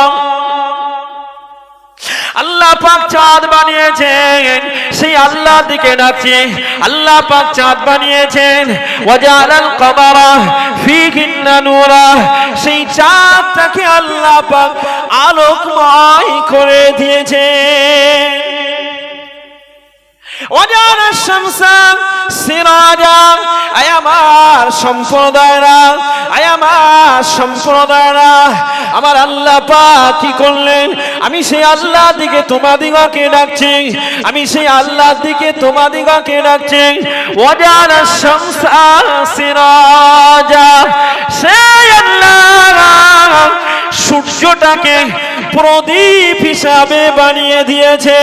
আল্লাহ পাক চাঁদ বানিয়েছেন, সেই আল্লাহর দিকে ডাকছে। আল্লাহ পাক চাঁদ বানিয়েছেন, ওয়াজালাল কমারা ফীহিন্না নূরা, সেই চাঁদটাকে আল্লাহ পাক আলোকময় করে দিয়েছেন। ওয়াজালাশ শামসা সিরাজা, আয় আমার সম্প্রদায়রা, আয় আমার সম্প্রদায়রা, আমার আল্লাহ পাক কি করলেন? আমি সেই আল্লাহর দিকে তোমাদিগকে ডাকছি, আমি সেই আল্লাহর দিকে তোমাদিগকে ডাকছি। ওয়াজালাশ শামসা সিরাজা, সেই আল্লাহ সূর্যটাকে প্রদীপ হিসাবে বানিয়ে দিয়েছে।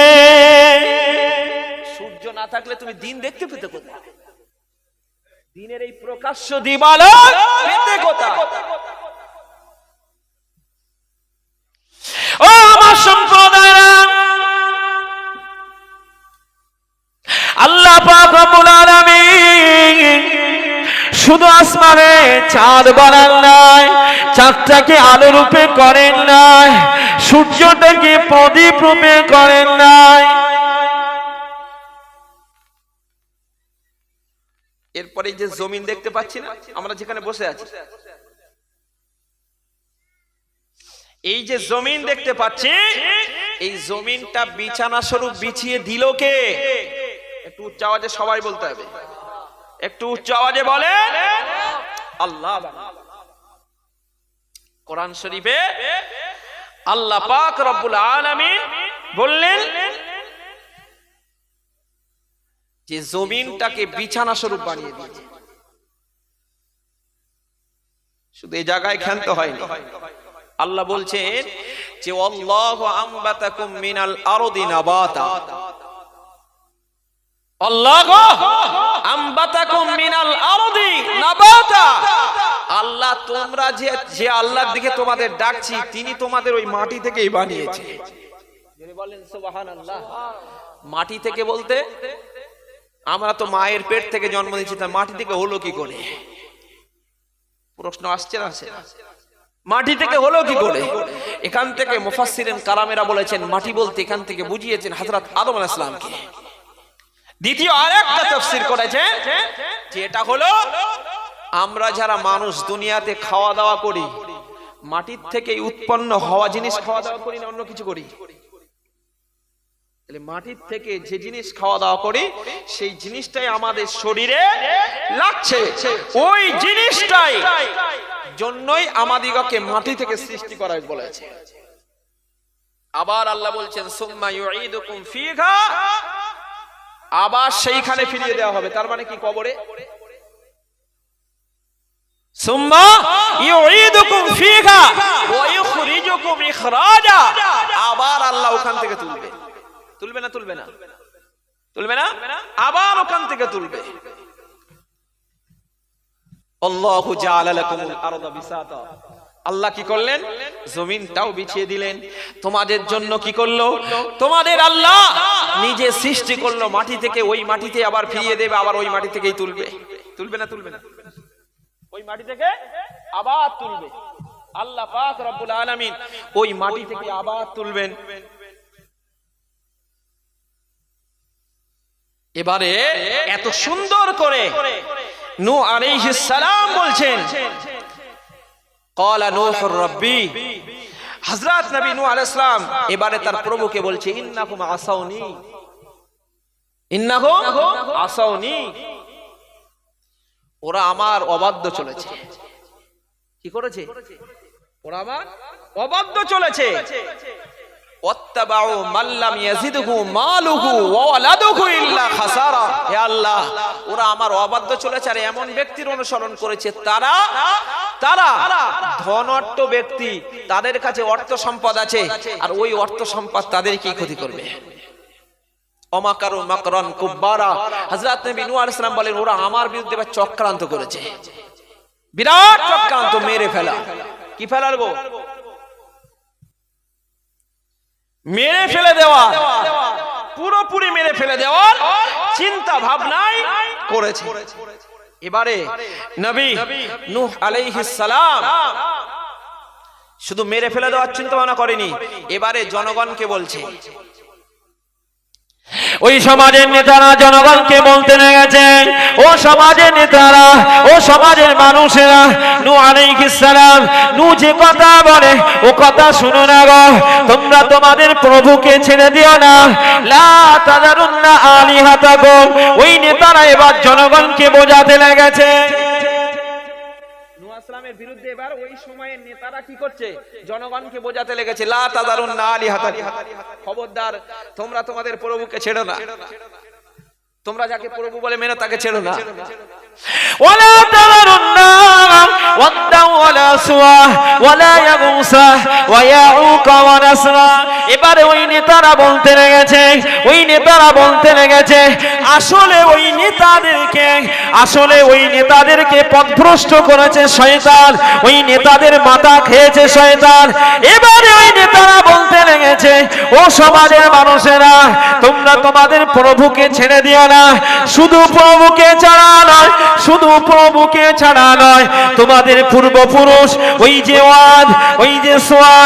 না থাকলে তুমি দিন দেখতে পেতে কোথায়? দিনের এই প্রকাশ্য দিবালোক পেতে কোথায়? ও আমার সম্প্রদায়রা, আল্লাহ পাক রব্বুল আলামিন শুধু আসমানে চাঁদ বানান নাই, চাঁদটাকে আলো রূপে করেন নাই, সূর্যটাকে প্রদীপ রূপে করেন নাই। এরপরে যে জমিন দেখতে পাচ্ছি না আমরা, যেখানে বসে আছি, এই যে জমিন দেখতে পাচ্ছি, এই জমিনটা বিছানা স্বরূপ বিছিয়ে দিল কে? একটু উচ্চ আওয়াজে সবাই বলতে হবে, একটু উচ্চ আওয়াজে বলে আল্লাহ। কোরআন শরীফে আল্লাহ পাক রব্বুল আলামিন বললেন যে জমিনটাকে বিছানা স্বরূপ বানিয়ে দিয়েছে। শুধু এই জায়গায় ক্ষান্ত হয়নি, আল্লাহ বলছেন যে আল্লাহু আম্বাতাকুম মিনাল আরদি নাবাতা, আল্লাহু আম্বাতাকুম মিনাল আরদি নাবাতা, আল্লাহ তোমরা যে আল্লাহর দিকে তোমাদের ডাকছি, তিনি তোমাদের ওই মাটি থেকেই বানিয়েছে। যিনি বলেন সুবহানাল্লাহ। মাটি থেকে বলতে আমরা তো মায়ের পেট থেকে জন্ম নিয়েছি, তা মাটি থেকে হলো কি করে? প্রশ্ন আসছে না? মাটি থেকে হলো কি করে? এখান থেকে মুফাসসিরিন কারামেরা বলেছেন, মাটি বলতে এখান থেকে বুঝিয়েছেন হযরত আদম আলাইহিস সালামকে। দ্বিতীয় আরেকটা তাফসীর করেছেন যে এটা হলো আমরা যারা মানুষ দুনিয়াতে খাওয়া দাওয়া করি, মাটির থেকে উৎপন্ন হওয়া জিনিস খাওয়া দাওয়া করি না অন্য কিছু করি? তাহলে মাটির থেকে যে জিনিস খাওয়া দাওয়া করি, সেই জিনিসটাই আমাদের শরীরে লাগছে, ওই জিনিসটাই জন্যই আমাদিগকে মাটি থেকে সৃষ্টি করা বলেছে। আবার আল্লাহ বলছেন সুম্মা ইউঈদুকুম ফীহা, আবার সেইখানে ফিরিয়ে দেওয়া হবে। তার মানে কি? কবরে। সুম্মা ইউঈদুকুম ফীহা ওয়া ইখরিজুকুম ইখরাজা, আবার আল্লাহ ওখান থেকে তুলবে। তুলবে না? তুলবে না? তুলবে না? আবার ওখান থেকে তুলবে। আল্লাহু জাআলা লাকুমুল আরদা বিসাতা, আল্লাহ কি করলেন? জমিনটাও বিছিয়ে দিলেন তোমাদের জন্য। কি করলো? তোমাদের আল্লাহ নিজে সৃষ্টি করলো মাটি থেকে, ওই মাটিতে আবার ফিরিয়ে দেবে, আবার ওই মাটি থেকেই তুলবে। তুলবে না? তুলবে না? ওই মাটি থেকে আবার তুলবে। আল্লাহ পাক রব্বুল আলামিন ওই মাটি থেকে আবার তুলবেন। এবারে এত সুন্দর করে নূহ আলাইহিস সালাম বলছেন, ক্বালা নূহুর রাব্বি, হযরত নবী নূহ আলাইহিস সালাম এবারে তার প্রভুকে বলছে, ইন্নাকুম আসাউনি, ইন্নাকুম আসাউনি, ওরা আমার অবাধ্য চলেছে। কি করেছে? ওরা আমার অবাধ্য চলেছে। ওয়াত্তাবাউ মাল্লাম ইয়াজিদহু মালুহু ওয়া ওয়ালাদুহু ইল্লা খাসারা, হে আল্লাহ ওরা আমার অবাধ্য চলেছে আর এমন ব্যক্তির অনুসরণ করেছে তারা ধনট্ট ব্যক্তি, তাদের কাছে অর্থ সম্পদ আছে, আর ওই অর্থ সম্পদ তাদের কি ক্ষতি করবে? অমাকারু মাকরান কুব্বারা, হযরত নবী নূহ আলাইহিস সালাম বলেন ওরা আমার বিরুদ্ধে চক্রান্ত করেছে, বিরাট চক্রান্ত, মেরে ফেলা। কি ফেলার গো? মেরে ফেলে দেওয়া, পুরোপুরি মেরে ফেলে দেওয়ার চিন্তা ভাবনাই করেছে। এবারে নবী নূহ আলাইহিস সালাম শুধু মেরে ফেলে দেওয়ার চিন্তা ভাবনা করেনি, এবারে জনগণকে বলছে। ওই সমাজের নেতারা জনগণকে বলতে লেগেছে, ও সমাজের নেতারা, ও সমাজের মানুষেরা, নূহ আলাইহিস সালাম নূহ যে কথা বলে ও কথা শুনো না গো। তোমরা তোমাদের প্রভুকে ছেড়ে দিও না। লা তাযারুন্না আলিহাতাকুম। ওই নেতারা এবার জনগণকে বোঝাতে লেগেছে। নূহ আসলামের বিরুদ্ধে এবার ওই সময়ের নেতারা কি করছে? জনগণকে বোঝাতে লেগেছে, লা তাযারুন্না আলিহাতাকুম, খবরদার তোমরা তোমাদের প্রভুকে ছেড়ো না, তোমরা যাকে প্রভু বলে মেনে তাকে ছেড়ো না। ওয়ালা তাযারুন্না ওয়াদ্দা ওয়ালা সুওয়া ওয়ালা ইয়াগুসা ওয়া ইয়াউক ওয়া নাসরা। এবারে ওই নেতারা বলতে লেগেছে, ওই নেতারা বলতে লেগেছে, আসলে ওই নেতাদেরকে পথভ্রষ্ট করেছে শয়তান, ওই নেতাদের মাথা খেয়েছে শয়তান। এবারে ওই নেতারা বলতে লেগেছে, ও সমাজের মানুষেরা, তোমরা তোমাদের প্রভুকে ছেড়ে দিও না। শুধু প্রভুকে ছাড়া নয়, শুধু প্রভুকে ছাড়া নয়, তোমাদের পূর্বপুরুষ ওই যে ওয়াদ, ওই যে সোয়া,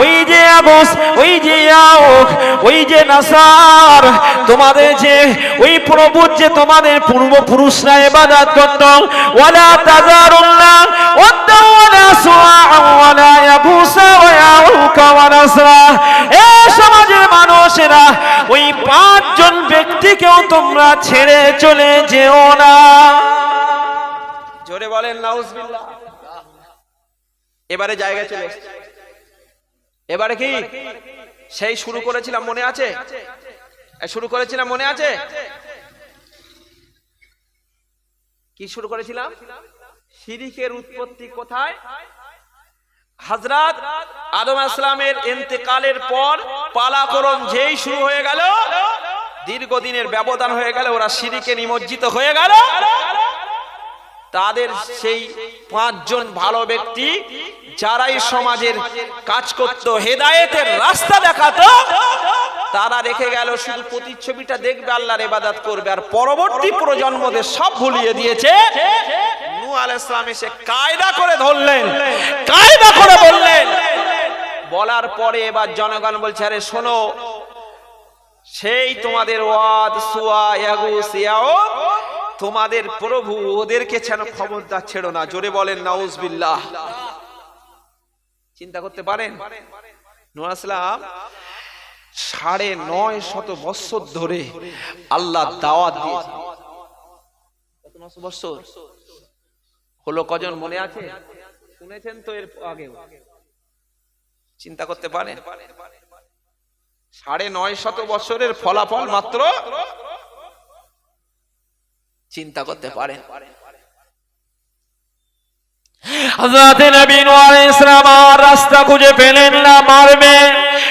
ওই যে আবুস, ওই যে ইয়াউক, ওই যে নাসার, তোমাদের যে ওই প্রভুর যে তোমাদের পূর্বপুরুষরা ইবাদত করত, ওয়ালা তাযারুন্না ওয়াদ্দা ওয়ালা সুওয়া ওয়ালা ইয়াগুসা ওয়া ইয়াউক ওয়া নাসরা। এ সমাজের মানুষেরা, ওই পাঁচজন ব্যক্তিকেও তোমরা ছেড়ে চলে যেও না। জোরে বলেন নাউজুবিল্লাহ। এবারে জায়গা চলে এসেছে। এবারে কি সেই শুরু করেছিলাম মনে আছে? শুরু করেছিলাম মনে আছে? কি শুরু করেছিলাম? শিরকের উৎপত্তি কোথায়? হযরত আদম আলাইহিস সালামের ইন্তেকালের পর পালাক্রম যেই শুরু হয়ে গেল, দীর্ঘদিনের ব্যবধান হয়ে গেল, ওরা শিরকে নিমজ্জিত হয়ে গেল। তাদের সেই পাঁচজন ভালো ব্যক্তি যারাই সমাজের কাজ করত, হেদায়েতের রাস্তা দেখাতো, তারা রেখে গেল শুধু প্রতিচ্ছবিটা দেখবে, আল্লাহর ইবাদত করবে, আর পরবর্তী প্রজন্মদের সব ভুলিয়ে দিয়েছে। নূহ আলাইহিস সালাম এসে কায়দা করে ধরলেন, কায়দা করে বললেন। বলার পরে এবার জনগণ বলছে, আরে শোনো, সেই তোমাদের ওয়াদ, সুয়া, ইয়াগুস, ইয়াউক, তোমাদের প্রভু, ওদেরকে যেন খবরদার ছেড়ো না। জোরে বলেন নাউজুবিল্লাহ। চিন্তা করতে পারেন, নূহ আলাইহিস সালাম 950 বছর ধরে আল্লাহ দাওয়াত দিয়েছে। কত বছর হলো? কজন মনে আছে? শুনেছেন তো এর আগেও? চিন্তা করতে পারেন, 950 বছরের ফলাফল মাত্র, চিন্তা করতে পারেন। হযরত নবী নূহ আলাইহিস সালাম আর রাস্তা খুঁজে পেলেন না, মারবেন।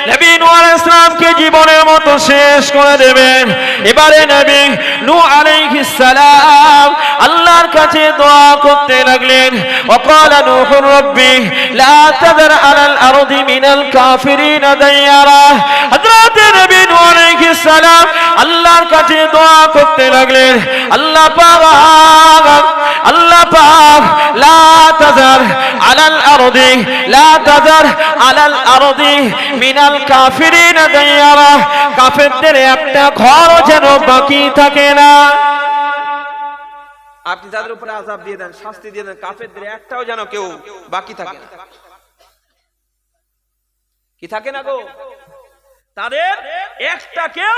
নবী নূহ আলাইহিস সালামকে জীবনের মতো শেষ করে দেবেন। এবারে নবী নূহ আলাইহিস সালাম আল্লাহর কাছে দোয়া করতে লাগলেন। ওয়াকালা নূহ রাব্বি লা তাযার আলাল আরদি মিনাল কাফিরিনা দাইয়ারা। হযরত নবী নূহ আলাইহিস সালাম আল্লাহর কাছে দোয়া করতে লাগলেন, আল্লাহ পাক, আল্লাহ পাক, লা তাযার আলাল আরদি, লা তাযার আলাল আরদি মিনাল কাফিরিনা দাইয়ারা। কাফেরদের একটা ঘরও যেন বাকি থাকে না। আপনি তাদের উপরে আযাব দিয়ে দেন, শাস্তি দিয়ে দেন, কাফেরদের একটাও যেন কেউ বাকি থাকে না। কি থাকে না গো? তাদের একটা কেউ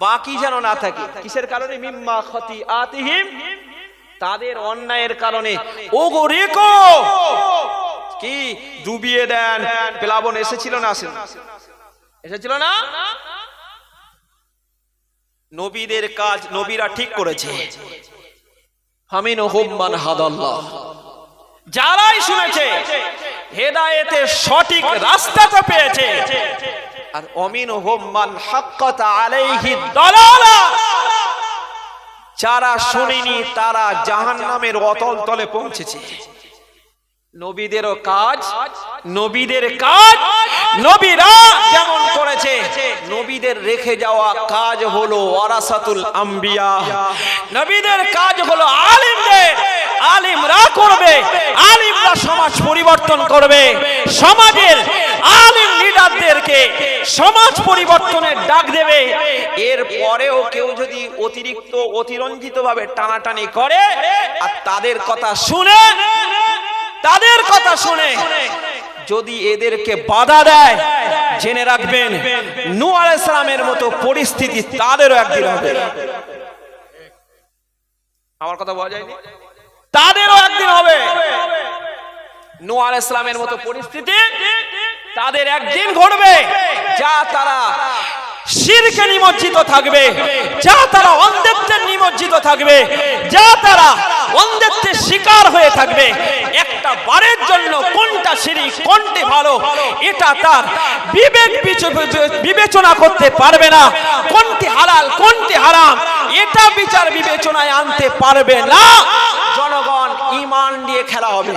বাকি যেন না থাকে। কিসের কারণে? মিম্মা খাতিআতিহিম, তাদের অন্যায়ের কারণে। ওগো রেকো, কি ডুবিয়ে দেন। প্লাবন এসেছিল না? এসেছিল না? নবীদের কাজ নবীরা ঠিক করেছে। ফামিনহুম মান হাদাল্লাহ, যারাই শুনেছে হেদায়েতের সঠিক রাস্তাটা পেয়েছে। আর অমিনহুম মান হাক্কাত আলাইহি দালালা, যারা শুনেনি তারা জাহান্নামের অতল তলে পৌঁছেছে। নবীদের কাজ নবীরা যেমন করেছে, নবীদের রেখে যাওয়া কাজ হলো ওয়ারাসাতুল আম্বিয়া, নবীদের কাজ হলো আলিমদের, আলিমরা করবে, আলিমরা সমাজ পরিবর্তন করবে, সমাজের আলিম লিডারদেরকে সমাজ পরিবর্তনের ডাক দেবে। এর পরেও কেউ যদি অতিরিক্ত অতিরঞ্জিত ভাবে টানাটানি করে আর তাদের কথা শুনে যদি এদেরকে বাধা দেয়, জেনে রাখবেন নূহ আলাইহিস সালামের মতো পরিস্থিতি তাদেরও একদিন হবে। আমার কথা বোঝা যায়নি? তাদেরও একদিন হবে। নূহ আলাইহিস সালামের মতো পরিস্থিতি তাদের একদিন ঘটবে, যা তারা শিরকে নিমজ্জিত থাকবে, যা তারা অন্ধত্বে নিমজ্জিত থাকবে, যা তারা অন্ধত্বের শিকার হয়ে থাকবে। একটা বারের জন্য কোনটা শিরক কোনটি ভালো এটা তার বিবেক বিবেচনা করতে পারবে না, কোনটি হালাল কোনটি হারাম এটা বিচার বিবেচনায় আনতে পারবে না। জনগণ ঈমান দিয়ে খেলা হবে।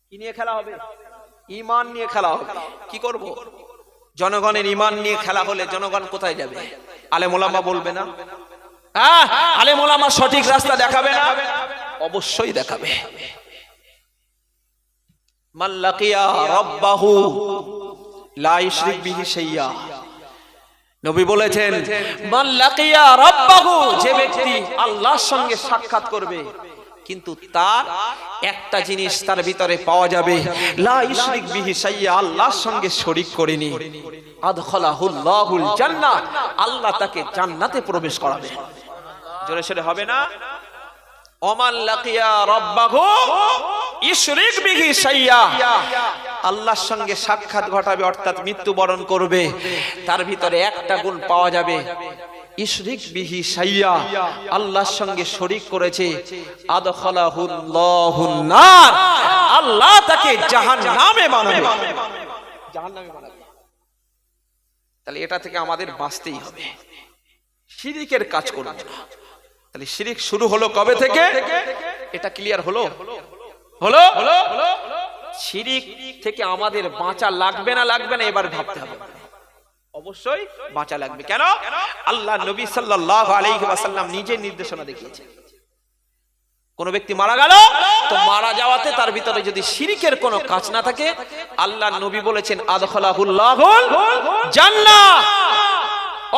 কি নিয়ে খেলা হবে? ঈমান নিয়ে খেলা হবে। কি করব? জনগণের ঈমান নিয়ে খেলা হলে জনগণ কোথায় যাবে? আলেম ওলামা বলবে না? হ্যাঁ, আলেম ওলামা সঠিক রাস্তা দেখাবে না? অবশ্যই দেখাবে। মান লাকিয়া রাব্বাহু লা ইশরিক বিহি শাইয়া, নবী বলেছেন মান লাকিয়া রাব্বাহু, যে ব্যক্তি আল্লাহর সঙ্গে সাক্ষাৎ করবে কিন্তু তার একটা জিনিস তার ভিতরে পাওয়া যাবে, লা ইশরিক বিহি শাইয়া, আল্লাহর সঙ্গে শরীক করেনি, আদখালাহুল্লাহুল জান্নাহ, আল্লাহ তাকে জান্নাতে প্রবেশ করাবে। জোরে সোরে হবে না? ওমান লাকিয়া রাব্বাহু ইশরিক বিহি শাইয়া, আল্লাহর সঙ্গে সাক্ষাৎ ঘটাবে অর্থাৎ মৃত্যুবরণ করবে, তার ভিতরে একটা গুণ পাওয়া যাবে, ইশরিক বিহি শাইয়া, আল্লাহর সঙ্গে শরীক করেছে, আদখালাহুল্লাহুন নার, আল্লাহ তাকে জাহান্নামে বানাবে। জাহান্নামে বানাবে। তাহলে এটা থেকে আমাদের বাঁচতেই হবে, শিরিকের কাজ করব না। তাহলে শিরিক শুরু হলো কবে থেকে? এটা ক্লিয়ার হলো? শিরিক থেকে আমাদের বাঁচা লাগবে না লাগবে না এবার ভাবতে হবে। অবশ্যই বাঁচা লাগবে। কেন? আল্লাহ নবী সাল্লাল্লাহু আলাইহি ওয়াসাল্লাম নিজে নির্দেশনা দেখিয়েছেন, কোন ব্যক্তি মারা গেল তো মারা যাওয়াতে তার ভিতরে যদি শিরিকের কোনো কাজ না থাকে, আল্লাহ নবী বলেছেন আদখালাহুল্লাহুল জান্নাহ,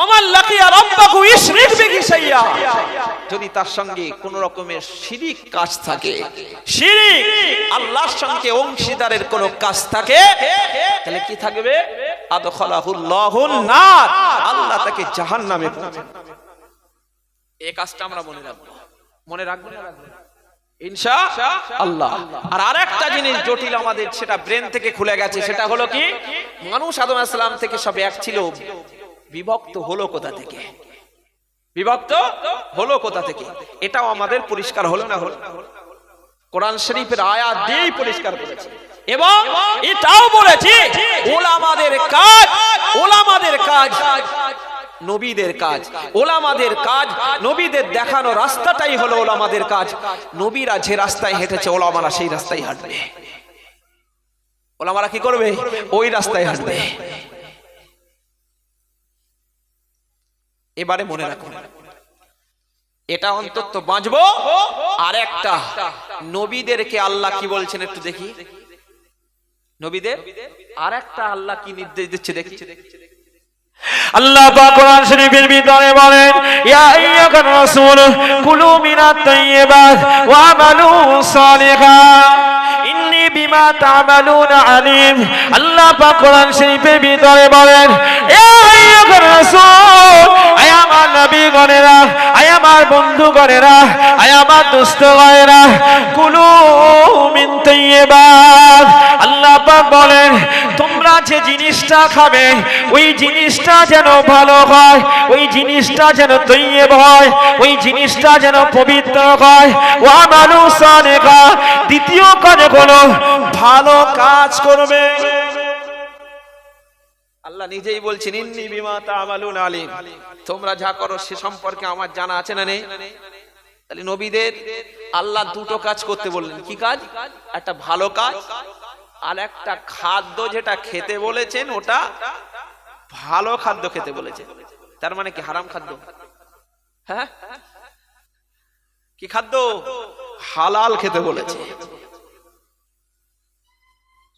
ওমান লাকিয়া রাব্বাহু ইশরিক বিহি শাইয়া, যদি তার সঙ্গে কোন রকমের শিরিক কাজ থাকে, শিরিক আল্লাহর সঙ্গে অংশীদারের কোন কাজ থাকে, তাহলে কি থাকবে? আদখালাহুল্লাহুন নার, আল্লাহ তাকে জাহান্নামে পৌঁছাবে। এই কাজটা আমরা মনে রাখবো। মনে রাখবো না ইনশাআল্লাহ। আর আরেকটা জিনিস জটিল আমাদের, সেটা ব্রেন থেকে খুলে গেছে, সেটা হলো কি, মানুষ আদম আলাইহিস সালাম থেকে সব এক ছিল, বিভক্ত হলো কোথা থেকে? বিভক্ত হলো কোথা থেকে? এটাও আমাদের পরিষ্কার হলো না? হলো। কোরআন শরীফের আয়াত দিয়েই পরিষ্কার করেছে। এবং এটাও বলেছি ওলামাদের কাজ, ওলামাদের কাজ নবীদের কাজ, ওলামাদের কাজ নবীদের দেখানো রাস্তাটাই হলো ওলামাদের কাজ। নবীরা যে রাস্তায় হেঁটেছে ওলামারা সেই রাস্তায় হাঁটবে। ওলামারা কি করবে? ওই রাস্তায় হাঁটবে। এবারে মনে রাখুন, এটা অন্তত বাঁচবো। আর একটা, নবীদেরকে আল্লাহ কি বলছেন একটু দেখি। নবীদের আর একটা আল্লাহ কি নির্দেশ দিচ্ছে দেখি। আল্লাহ পাক কোরআন শরীফের ভিতরে বলেন, ইয়া আইয়ুহার রাসূল কুলু মিনাত তাইয়্যিবাত ওয়া আমালু সালিহান ইন্নী বিমা তা'মালুনা আলিম। আল্লাহ পাক কোরআন শরীফের ভিতরে বলেন, ইয়া আইয়ুহার রাসূল, আয় আমার নবী গণেরা, আয় আমার বন্ধু গণেরা, আয় আমার দোস্ত গণেরা, কুলু মিন তাইয়্যিবাত, আল্লাহ পাক বলেন তোমরা যে জিনিসটা খাবে ওই জিনিসটা যেন ভালো হয়, ওই জিনিসটা যেন তৈয়ব হয়, ওই জিনিসটা যেন পবিত্র হয়। ওয়া আমালু সালিহা, দ্বিতীয় কাজ হলো ভালো কাজ করবে। আল্লাহ নিজেই বলছেন ইন্নী বিমা তা'মালুন আলিম, তোমরা যা করো সে সম্পর্কে আমার জানা আছে না নেই? তাহলে নবীদের আল্লাহ দুটো কাজ করতে বললেন। কি কাজ? একটা ভালো কাজ আর একটা খাদ্য যেটা খেতে বলেছেন ওটা ভালো খাদ্য খেতে বলেছেন। তার মানে কি হারাম খাদ্য? হ্যাঁ, কি খাদ্য? হালাল খেতে বলেছে।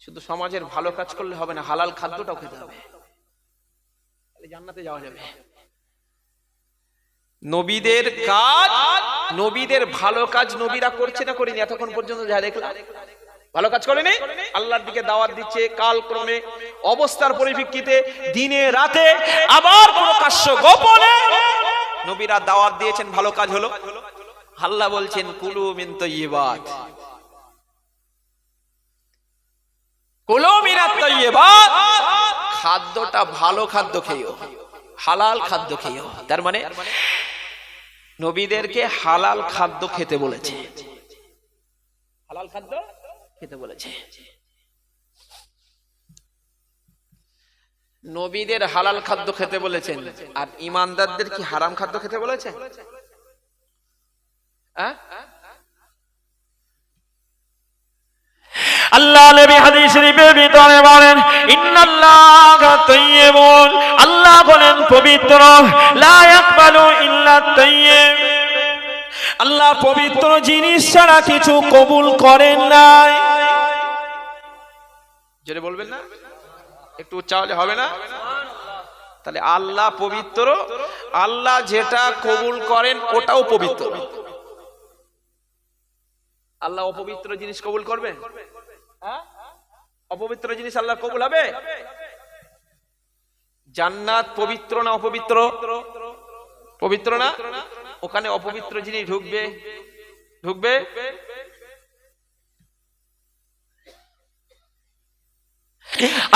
শুধু সমাজের ভালো কাজ করলে হবে না, হালাল খাদ্যটাও খেতে হবে, তাহলে জান্নাতে যাওয়া যাবে। নবীদের কাজ, নবীদের ভালো কাজ নবীরা করছে না করেনি এতক্ষণ পর্যন্ত যা দেখলাম? ভালো কাজ করেনি, আল্লাহর দিকে দাওয়াত দিচ্ছে কালক্রমে, অবস্থার পরিপ্রেক্ষিতে, দিনে রাতে, আবার প্রকাশ্য গোপনে নবীরা দাওয়াত দিয়েছেন, ভালো কাজ হলো। আল্লাহ বলছেন কুলু মিন তাইয়্যিবাত, কুলু মিনাত তাইয়্যিবাত, খাদ্যটা ভালো খাদ্য খেও, হালাল খাদ্য খেও। তার মানে নবীদেরকে হালাল খাদ্য খেতে বলেছে, হালাল খাদ্য খেতে বলেছে। নবীদের হালাল খাদ্য খেতে বলেছেন, আর ইমানদারদের কি হারাম খাদ্য খেতে বলেছেন? আল্লাহ নবী হাদিস শরীফের ভিতরে বলেন ইন্নাল্লাহা তাইয়্যিবুন, আল্লাহ বলেন পবিত্র, লা ইয়াকবালু ইল্লা তাইয়্যিব, আল্লাহ পবিত্র জিনিস ছাড়া কিছু কবুল করেন না। জোরে বলবেন না? একটু উচ্চারণে হবে না? তাহলে আল্লাহ পবিত্র, আল্লাহ যেটা কবুল করেন ওটাও পবিত্র। আল্লাহ অপবিত্র জিনিস কবুল করবেন? অপবিত্র জিনিস আল্লাহ কবুল হবে? জান্নাত পবিত্র না অপবিত্র? পবিত্র না? ওখানে অপবিত্র জিনিস ঢুকবে? ঢুকবে?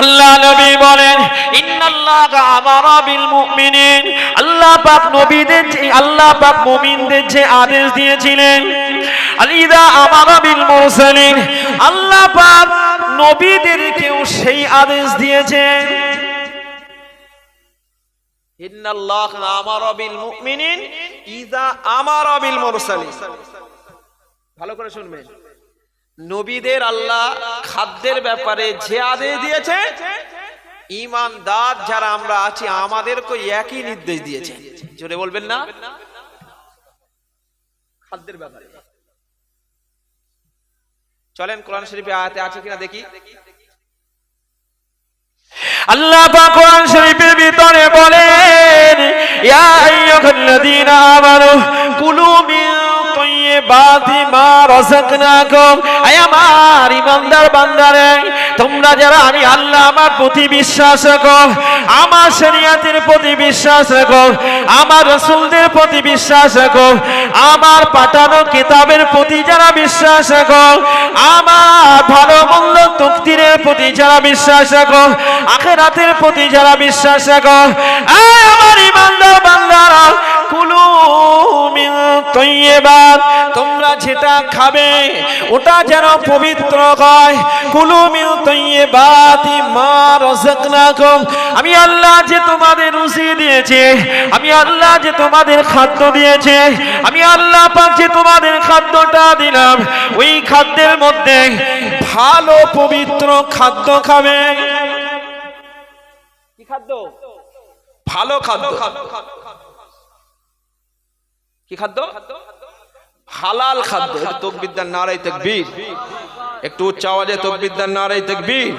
আল্লাহ নবী বলেন ইন্নাল্লাহা আমারা বিল মুমিনিন, আল্লাহ পাক নবীদের, আল্লাহ পাক মুমিনদের যে আদেশ দিয়েছিলেন, আলিদা আমারা বিল মুরসালিন, আল্লাহ পাক নবীদেরকেও সেই আদেশ দিয়েছেন। ইন্নাল্লাহা আমারা বিল মুমিনিন ইযা আমারা বিল মুরসালিন। ভালো করে শুনবেন, নবীদের আল্লাহ খাদ্যের ব্যাপারে যে আদেশ দিয়েছে, ঈমানদার যারা আমরা আছি আমাদেরকে একই নির্দেশ দিয়েছে। জোরে বলবেন না? খাদ্যের ব্যাপারে চলেন কোরআন শরীফে আয়াতে আছে কিনা দেখি। আল্লাহ পাক কোরআন শরীফের ভিতরে বলেন ইয়া আইয়ুহাল্লাযীনা আমানু কুলু মিন তাইয়্যিবাতি মা রাযাকনাকুম, আয় আমার ঈমানদার বান্দারে, তোমরা যারা আমি আল্লাহ আমার প্রতি বিশ্বাস রাখো, আমার শরীয়তের প্রতি বিশ্বাস রাখো, আমার রাসূলদের প্রতি বিশ্বাস রাখো, আমার পাঠানো কিতাবের প্রতি যারা বিশ্বাস রাখো, আমার ভালো মন্দ তাকদীরের প্রতি যারা বিশ্বাস রাখো, আখিরাতের প্রতি যারা বিশ্বাস রাখো, আয় আমার ঈমানদার বান্দারা, কুলু মিন তাইয়্যিবাত, তোমরা যেটা খাবে ওটা যেন পবিত্র হয়। কুলু মিন তাইয়্যিবাতি মা রাযাকনাকুম, আমি আল্লাহ যে তোমাদের রুজি দিয়েছে, আমি আল্লাহ যে তোমাদের খাদ্য দিয়েছে, আমি আল্লাহ পাক যে তোমাদের খাদ্যটা দিলাম, ওই খাদ্যের মধ্যে ভালো পবিত্র খাদ্য খাবে। কি খাদ্য? ভালো খাদ্য। কি খাদ্য? হালাল খাদ্য। তাকবীর দেন, নারায়ে তাকবীর। একটু উচ্চ আওয়াজে তাকবীর দেন, নারায়ে তাকবীর।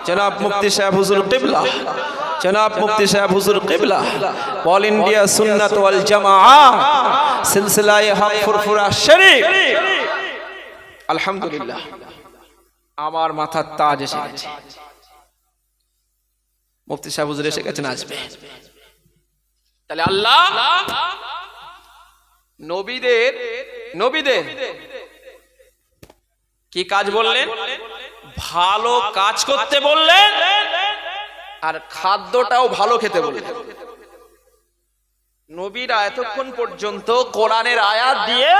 জনাব মুফতি সাহেব হুজুর কিবলা, জনাব মুফতি সাহেব হুজুর কিবলা, অল ইন্ডিয়া সুন্নাত ওয়াল জামাআত সিলসিলায়ে হক ফুরফুরা শরীফ, আলহামদুলিল্লাহ আমার মাথার তাজ এসে গেছে। মুফতি সাহেব হুজুর এসে গেছেন, আসবে। তাহলে আল্লাহ নবীদের কি কাজ বললেন? ভালো কাজ করতে বললেন, আর খাদ্যটাও ভালো খেতে বললেন। নবীরা এতক্ষণ পর্যন্ত কোরআনের আয়াত দিয়ে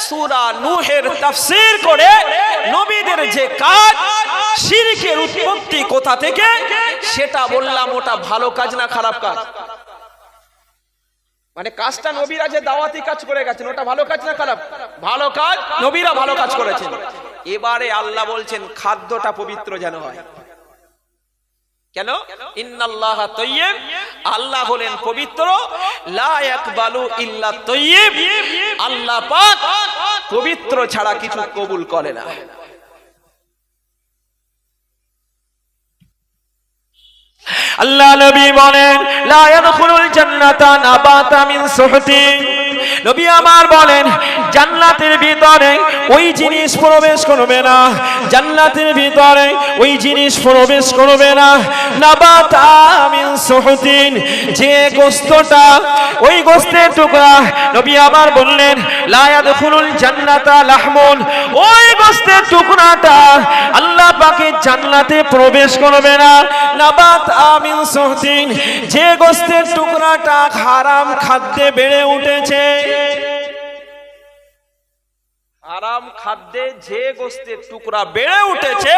সূরা নূহের তাফসীর করে নবীদের যে কাজ, শিরকের উৎপত্তি কোথা থেকে সেটা বললাম। ওটা ভালো কাজ না খারাপ কাজ? মানে কাজটা নবীরা যে দাওয়াতি কাজ করে গেছেন ওটা ভালো কাজ না খারাপ? ভালো কাজ, নবীরা ভালো কাজ করেছেন। এবারে আল্লাহ বলছেন খাদ্যটা পবিত্র যেন হয়। কেন? ইন্নাল্লাহা তাইয়্যিব, আল্লাহ হলেন পবিত্র, লা ইয়াকবালু ইল্লা তাইয়্যিব, আল্লাহ পাক পবিত্র ছাড়া কিছু কবুল করে না। আল্লাহ নবী বলেন লা ইয়াদখুলুল জান্নাতা নাবাতা মিন সুহতি, নবী আমার বলেন জান্নাতের ভিতরে ওই জিনিস প্রবেশ করবে না, জান্নাতের ভিতরে ওই জিনিস প্রবেশ করবে না নাবাতা মিন সুহতিন, যে গোশতটা ওই গোশতের টুকরা, নবী আমার বললেন লা ইয়াদখুলুল জান্নাতা লাহমুন, ওই গোশতের টুকরাটা আল্লাহ পাকের জান্নাতে প্রবেশ করবে না নাবাতা মিন সুহতিন, যে গোশতের টুকরাটা হারাম খাদ্যে বেড়ে উঠেছে। হারাম খাদ্যে যে গোশতের টুকরা বেড়ে উঠেছে,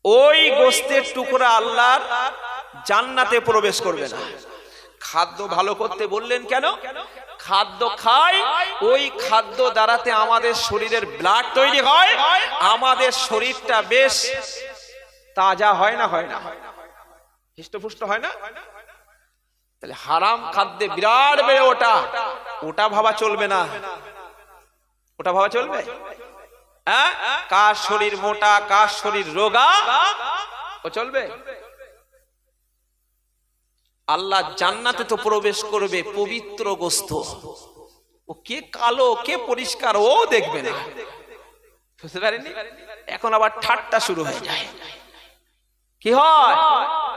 ওই গোশতের টুকরা আল্লাহর জান্নাতে প্রবেশ করবে না। খাদ্য ভালো করতে বললেন কেন? খাদ্য খাই, ওই খাদ্য দ্বারাতে আমাদের শরীরের ব্লাড তৈরি হয়, আমাদের শরীরটা বেশ তাজা হয় না, হয় না, হৃষ্টপুষ্ট হয় না। তাহলে হারাম খাদ্যে বিরাট বেড়ে ওটা, ওটা ভাবা চলবে না, ওটা ভাবা চলবে? হ্যাঁ, কার শরীর মোটা, কার শরীর রোগা, ও চলবে? আল্লাহ জান্নাতে তো প্রবেশ করবে পবিত্র গোশত, ও কে কালো কে পরিষ্কার ও দেখবে না, বুঝতে পারেননি? এখন আবার ঠাট্টা শুরু হয়ে যায়। কি হয়?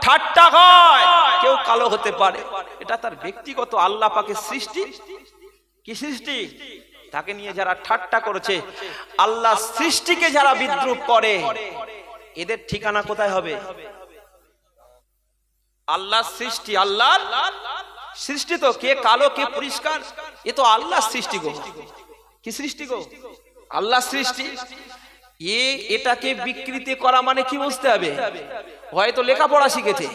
ঠাট্টা হয়। কেউ কালো হতে পারে, এটা তার ব্যক্তিগত, আল্লাহ পাকের সৃষ্টি। কি সৃষ্টি? তাকে নিয়ে যারা ঠাট্টা করেছে, আল্লাহ সৃষ্টিকে যারা বিদ্রূপ করে, এদের ঠিকানা কোথায় হবে? আল্লাহ সৃষ্টি, আল্লাহ সৃষ্টি তো, কে কালো কে পরিষ্কার, এ তো আল্লাহ সৃষ্টি গো। কি সৃষ্টি গো? আল্লাহ সৃষ্টি। এটাকে বিকৃতি করা মানে কি বুঝতে হবে? হয়তো লেখাপড়া শিখেছে,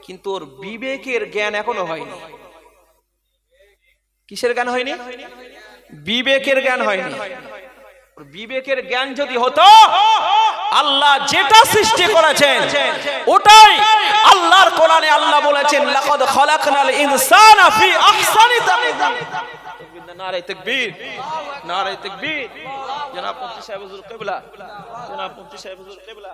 কিন্তু ওর বিবেকের জ্ঞান এখনো হয়নি। কিসের জ্ঞান হয়নি? বিবেকের জ্ঞান হয়নি। বিবেকের জ্ঞান যদি হতো, আল্লাহ যেটা সৃষ্টি করেছেন ওটাই আল্লাহর কোরআনে আল্লাহ বলেছেন লাকাদ খালাকনাল ইনসানা ফি আহসানি তাকওয়িম। নারে তাকবীর, নারে তাকবীর। জনাব মুফতি সাহেব হুজুর কিবলা, জনাব মুফতি সাহেব হুজুর কিবলা।